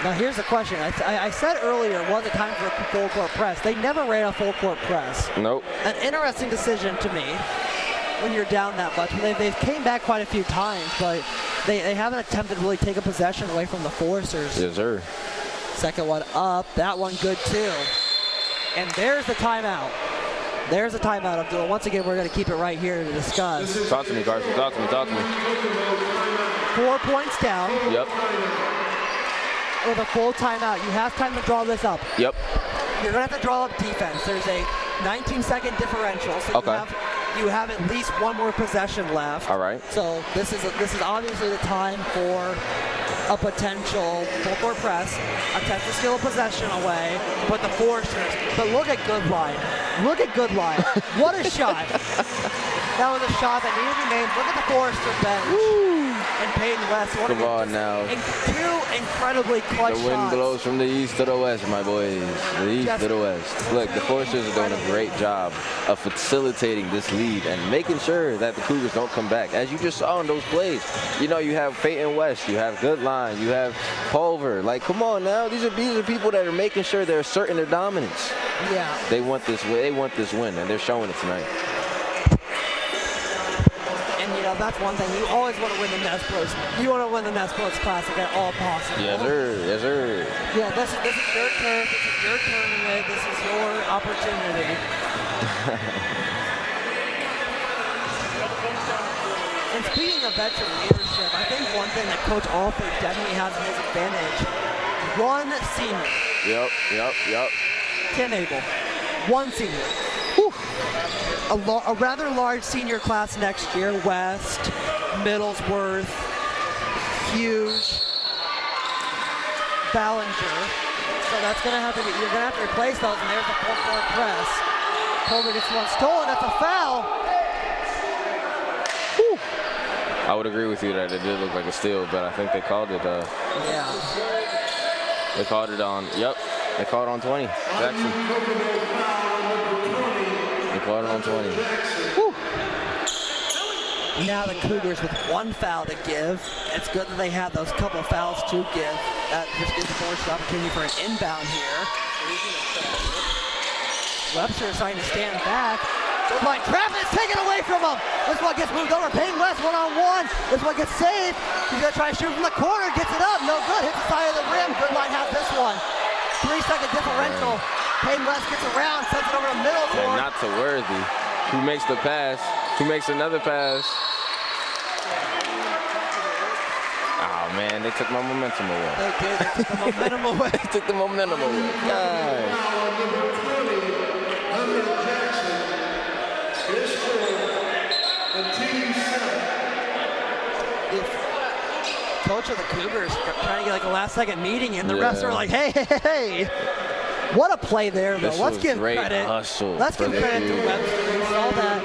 Now here's the question. I said earlier, was it time for a full court press? They never ran a full court press. Nope. An interesting decision to me when you're down that much. They've came back quite a few times, but they haven't attempted to really take a possession away from the Foresters. Yes, sir. Second one up. That one good too. And there's the timeout. There's a timeout, Abdul. Once again, we're going to keep it right here to discuss. Talk to me, Carson. Talk to me. 4 points down. Yep. With a full timeout. You have time to draw this up. Yep. You're going to have to draw up defense. There's a 19-second differential, so you have at least one more possession left. All right. So this is obviously the time for a potential full court press, attempt to steal a possession away, but the Foresters. But look at Goodline. Look at Goodline. What a shot. That was a shot that needed to be made. Look at the Forester bench. And Peyton West. Come on now. Two incredibly clutch shots. The wind blows from the east to the west, my boys. The east to the west. Look, the Foresters are doing a great job of facilitating this lead and making sure that the Cougars don't come back. As you just saw in those plays, you know, you have Peyton West, you have Goodline, you have Pulver. Like, come on now. These are people that are making sure they're asserting their dominance. Yeah. They want this win, and they're showing it tonight. That's one thing. You always want to win the Nespros. You want to win the Nespros Classic at all possible. Yes, sir. Yes, sir. Yeah, this is your turf. This is your tournament. This is your opportunity. And speaking of veteran leadership, I think one thing that Coach Alford definitely has in his advantage, one senior. Yep. Tim Abel. One senior. Whew. A rather large senior class next year. West, Middlesworth, Hughes, Ballinger. So that's going to have to be, you're going to have to replace those, and there's a full court press. Colbert gets one stolen, that's a foul. Whew. I would agree with you that it did look like a steal, but I think they called it. Yeah. They called it on, they called it on 20. Jackson. Caught it on 20. Whew. Now the Cougars with one foul to give. It's good that they have those couple fouls to give. That just gives the Foresters an opportunity for an inbound here. Webster is trying to stand back. Goodline trap is taken away from him. This one gets moved over. Payne West one-on-one. This one gets saved. He's going to try to shoot from the corner. Gets it up. No good. Hits the side of the rim. Goodline has this one. 3-second differential. Payne West gets around, sends it over to middle court. And not to Worthy, who makes the pass, who makes another pass. Oh man, they took my momentum away. They did, they took the momentum away. They took the momentum away. Nice. Coach of the Cougars trying to get like a last-second meeting in. The refs are like, hey. What a play there, though. Let's give credit. Hustle. Let's give credit to Webster. We saw that.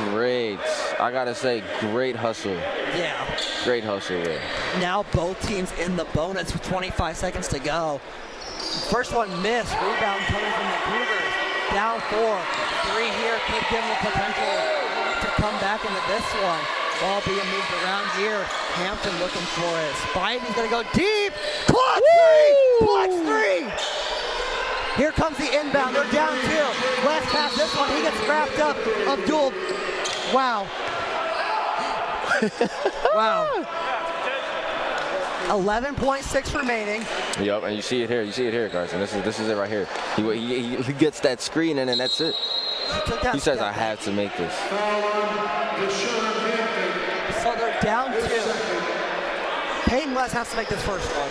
Great. I got to say, great hustle. Yeah. Great hustle there. Now both teams in the bonus with 25 seconds to go. First one missed. Rebound coming from the Cougars. down 4. 3 here could give them the potential to come back into this one. Ball being moved around here. Hampton looking for it. Spivey's gonna go deep. Clutch 3! Clutch 3! Here comes the inbound. They're down 2. West pass this one. He gets wrapped up. Abdul. Wow. Wow. 11.6 remaining. Yep, and you see it here. You see it here, Carson. This is it right here. He gets that screen, and then that's it. He says, I have to make this. So they're down 2. Peyton West has to make this first one.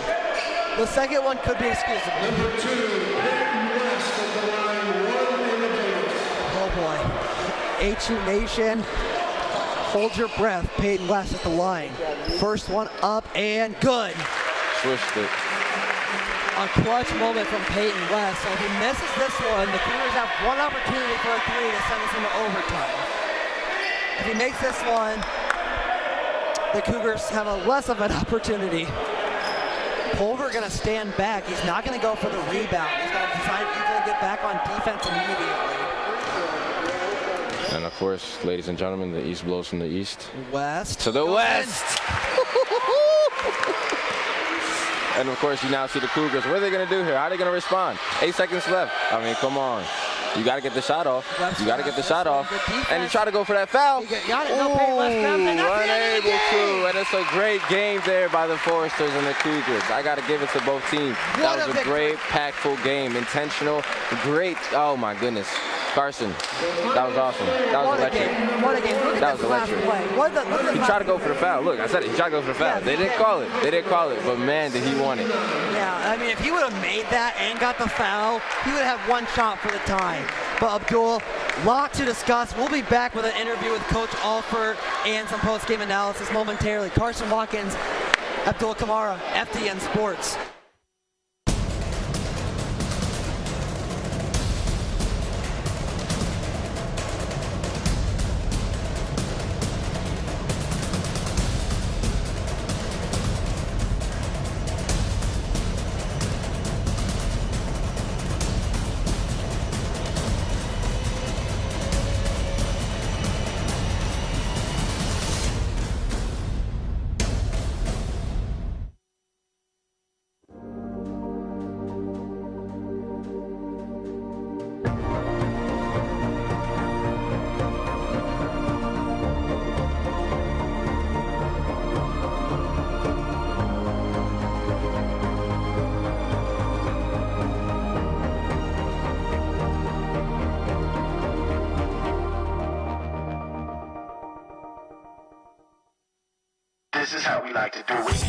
The second one could be excusable. Number 2, Peyton West of the line, 1 in the bonus. Oh boy. HU Nation, hold your breath. Peyton West at the line. First one up and good. Switched it. A clutch moment from Peyton West. So if he misses this one, the Cougars have one opportunity for a 3 to send us into overtime. If he makes this one, the Cougars have a less of an opportunity. Pulver gonna stand back. He's not gonna go for the rebound. He's gonna decide he's gonna get back on defense immediately. And of course, ladies and gentlemen, the East blows from the East. West. To the West! And of course, you now see the Cougars. What are they gonna do here? How are they gonna respond? 8 seconds left. I mean, come on. You got to get the shot off. You got to get the shot off. And you try to go for that foul. Got it. No pay left grab, and that's unable to. And it's a great game there by the Foresters and the Cougars. I got to give it to both teams. That was a great, impactful game. Intentional. Great. Oh, my goodness. Carson, that was awesome. That was electric. What a game. Look at this last play. He tried to go for the foul. Look, I said it. He tried to go for the foul. They didn't call it. They didn't call it. But, man, did he want it. Yeah, I mean, if he would have made that and got the foul, he would have had one shot for the tie. But Abdul, lot to discuss. We'll be back with an interview with Coach Alford and some post-game analysis momentarily. Carson Watkins, Abdul Kamara, FDN Sports. This is how we like to do it.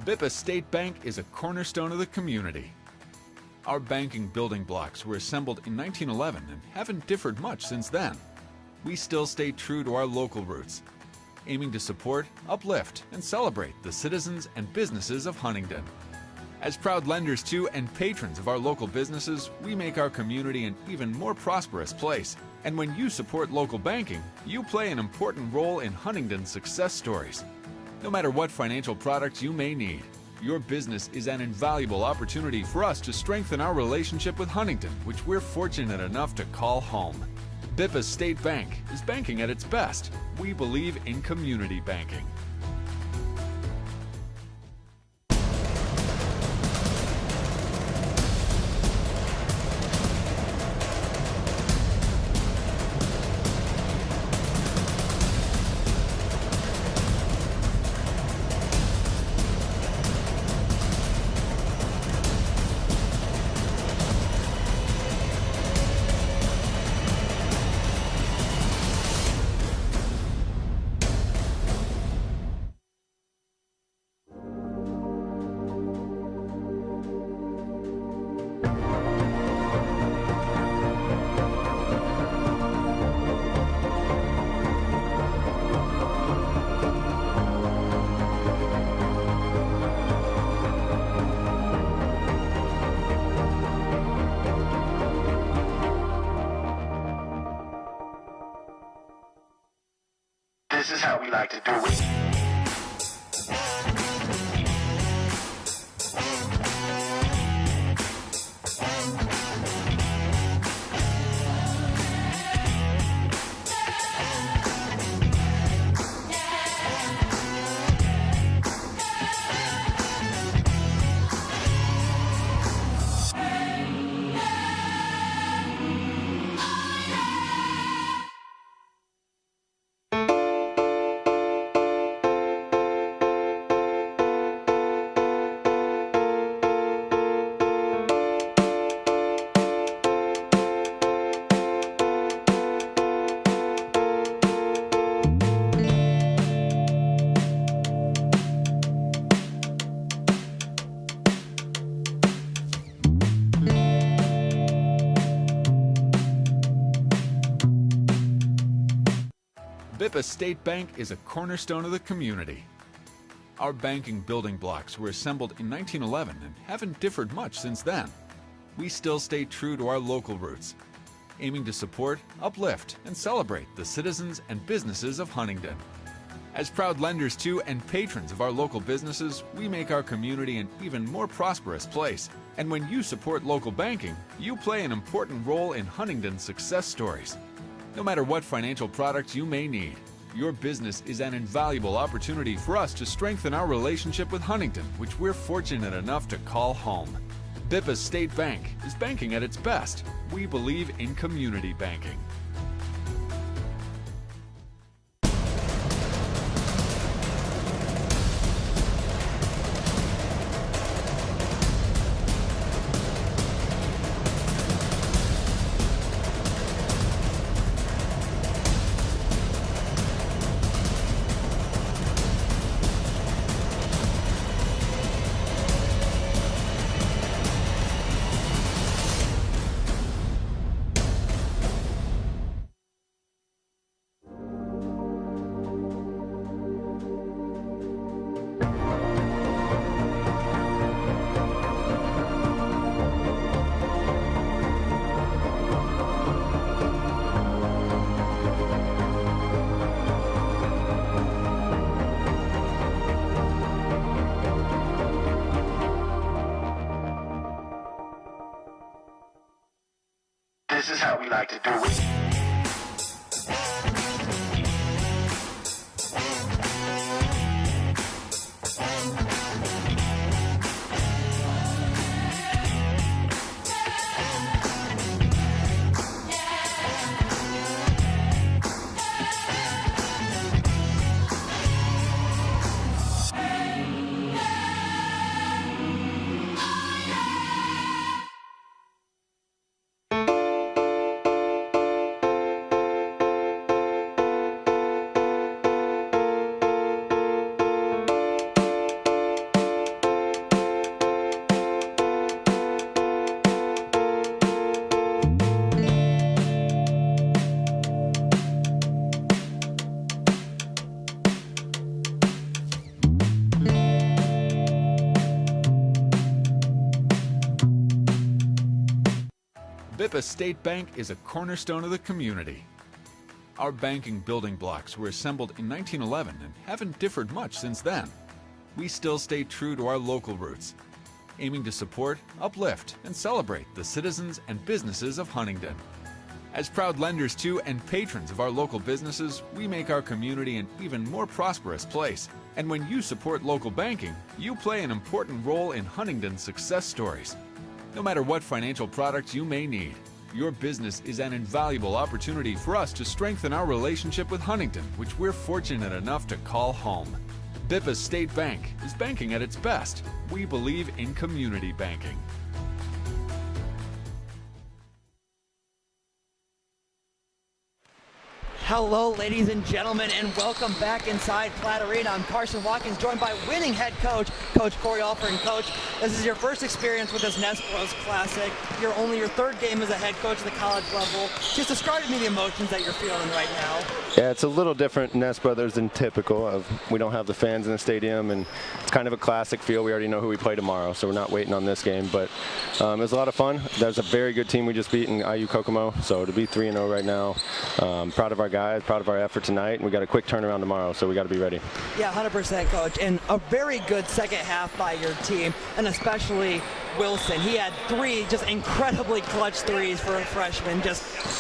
Bippa State Bank is a cornerstone of the community. Our banking building blocks were assembled in 1911 and haven't differed much since then. We still stay true to our local roots, aiming to support, uplift, and celebrate the citizens and businesses of Huntington. As proud lenders to and patrons of our local businesses, we make our community an even more prosperous place. And when you support local banking, you play an important role in Huntington's success stories. No matter what financial products you may need, your business is an invaluable opportunity for us to strengthen our relationship with Huntington, which we're fortunate enough to call home. Bippa State Bank is banking at its best. We believe in community banking. This is how we like to do it. Bippa State Bank is a cornerstone of the community. Our banking building blocks were assembled in 1911 and haven't differed much since then. We still stay true to our local roots, aiming to support, uplift, and celebrate the citizens and businesses of Huntington. As proud lenders to and patrons of our local businesses, we make our community an even more prosperous place. And when you support local banking, you play an important role in Huntington's success stories. No matter what financial products you may need, your business is an invaluable opportunity for us to strengthen our relationship with Huntington, which we're fortunate enough to call home. Bippa State Bank is banking at its best. We believe in community banking. This is how we like to do it. Bippa State Bank is a cornerstone of the community. Our banking building blocks were assembled in 1911 and haven't differed much since then. We still stay true to our local roots, aiming to support, uplift, and celebrate the citizens and businesses of Huntington. As proud lenders to and patrons of our local businesses, we make our community an even more prosperous place. And when you support local banking, you play an important role in Huntington's success stories. No matter what financial products you may need, your business is an invaluable opportunity for us to strengthen our relationship with Huntington, which we're fortunate enough to call home. Bippa State Bank is banking at its best. We believe in community banking. Hello, ladies and gentlemen, and welcome back inside Platt Arena. I'm Carson Watkins, joined by winning head coach, Coach Corey Alford. And Coach, this is your first experience with this Nespros Classic. You're only your third game as a head coach at the college level. Just describe to me the emotions that you're feeling right now. Yeah, it's a little different Ness Brothers than typical. We don't have the fans in the stadium, and it's kind of a classic feel. We already know who we play tomorrow, so we're not waiting on this game. But it was a lot of fun. There's a very good team we just beat in IU Kokomo, so to be 3-0 right now, proud of our guys. guys, proud of our effort tonight, and we got a quick turnaround tomorrow, so we got to be ready. Yeah, 100%, Coach. And a very good second half by your team, and especially Wilson. He had 3 just incredibly clutch threes for a freshman.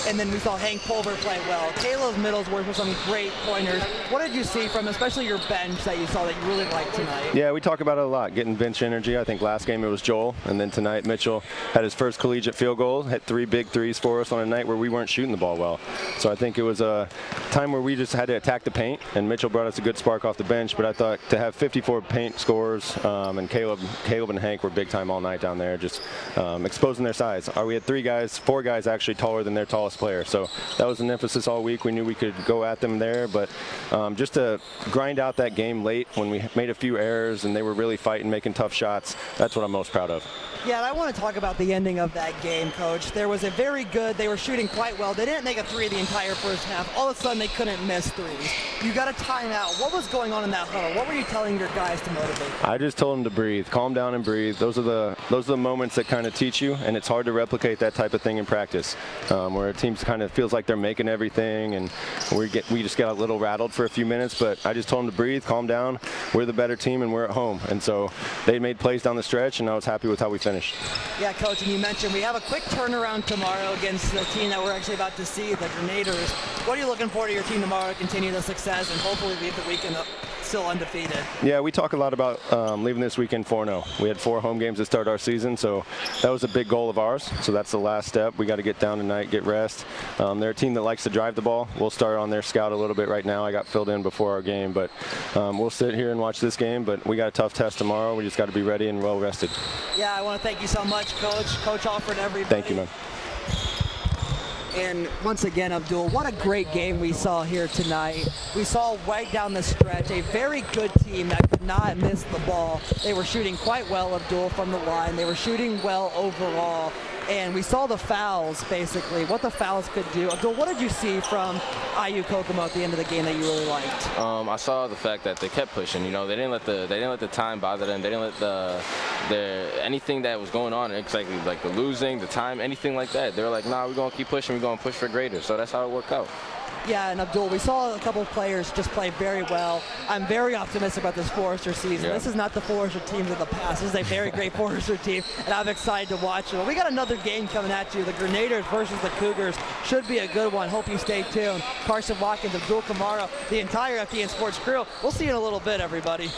And then we saw Hank Pulver play well. Caleb Middlesworth with some great pointers. What did you see from especially your bench that you saw that you really liked tonight? Yeah, we talk about it a lot, getting bench energy. I think last game it was Joel, and then tonight Mitchell had his first collegiate field goal, hit 3 big threes for us on a night where we weren't shooting the ball well. So I think it was a time where we just had to attack the paint, and Mitchell brought us a good spark off the bench. But I thought to have 54 paint scores, and Caleb and Hank were big time all night down there, just exposing their size. We had 4 guys actually taller than their tallest player. So that was an emphasis all week. We knew we could go at them there, but just to grind out that game late when we made a few errors and they were really fighting, making tough shots, that's what I'm most proud of. Yeah, and I want to talk about the ending of that game, Coach. There was a very good, they were shooting quite well. They didn't make a 3 the entire first half. All of a sudden, they couldn't miss 3s. You got a timeout. What was going on in that huddle? What were you telling your guys to motivate? I just told them to breathe, calm down and breathe. Those are the moments that kind of teach you, and it's hard to replicate that type of thing in practice, where a team kind of feels like they're making everything, and we just got a little rattled for a few minutes. But I just told them to breathe, calm down. We're the better team, and we're at home. And so they made plays down the stretch, and I was happy with how we finished. Yeah, Coach, and you mentioned we have a quick turnaround tomorrow against the team that we're actually about to see, the Grenadiers. What are you looking for to your team tomorrow to continue the success and hopefully leave the weekend still undefeated? Yeah, we talk a lot about leaving this weekend 4-0. We had 4 home games to start our season, so that was a big goal of ours. So that's the last step. We got to get down tonight, get rest. They're a team that likes to drive the ball. We'll start on their scout a little bit right now. I got filled in before our game, but we'll sit here and watch this game. But we got a tough test tomorrow. We just got to be ready and well rested. Yeah, I want to thank you so much, Coach. Coach Alford, everybody. Thank you, man. And once again, Abdul, what a great game we saw here tonight. We saw right down the stretch a very good team that could not miss the ball. They were shooting quite well, Abdul, from the line. They were shooting well overall. And we saw the fouls, basically, what the fouls could do. Abdul, what did you see from IU Kokomo at the end of the game that you really liked? I saw the fact that they kept pushing. You know, they didn't let the time bother them. They didn't let anything that was going on, exactly like the losing, the time, anything like that. They were like, nah, we're gonna keep pushing. We're gonna push for greater. So that's how it worked out. Yeah, and Abdul, we saw a couple of players just play very well. I'm very optimistic about this Forrester season. Yeah. This is not the Forrester teams of the past. This is a very great Forrester team, and I'm excited to watch it. We got another game coming at you. The Grenadiers versus the Cougars should be a good one. Hope you stay tuned. Carson Watkins, Abdul Kamara, the entire FDN Sports crew. We'll see you in a little bit, everybody.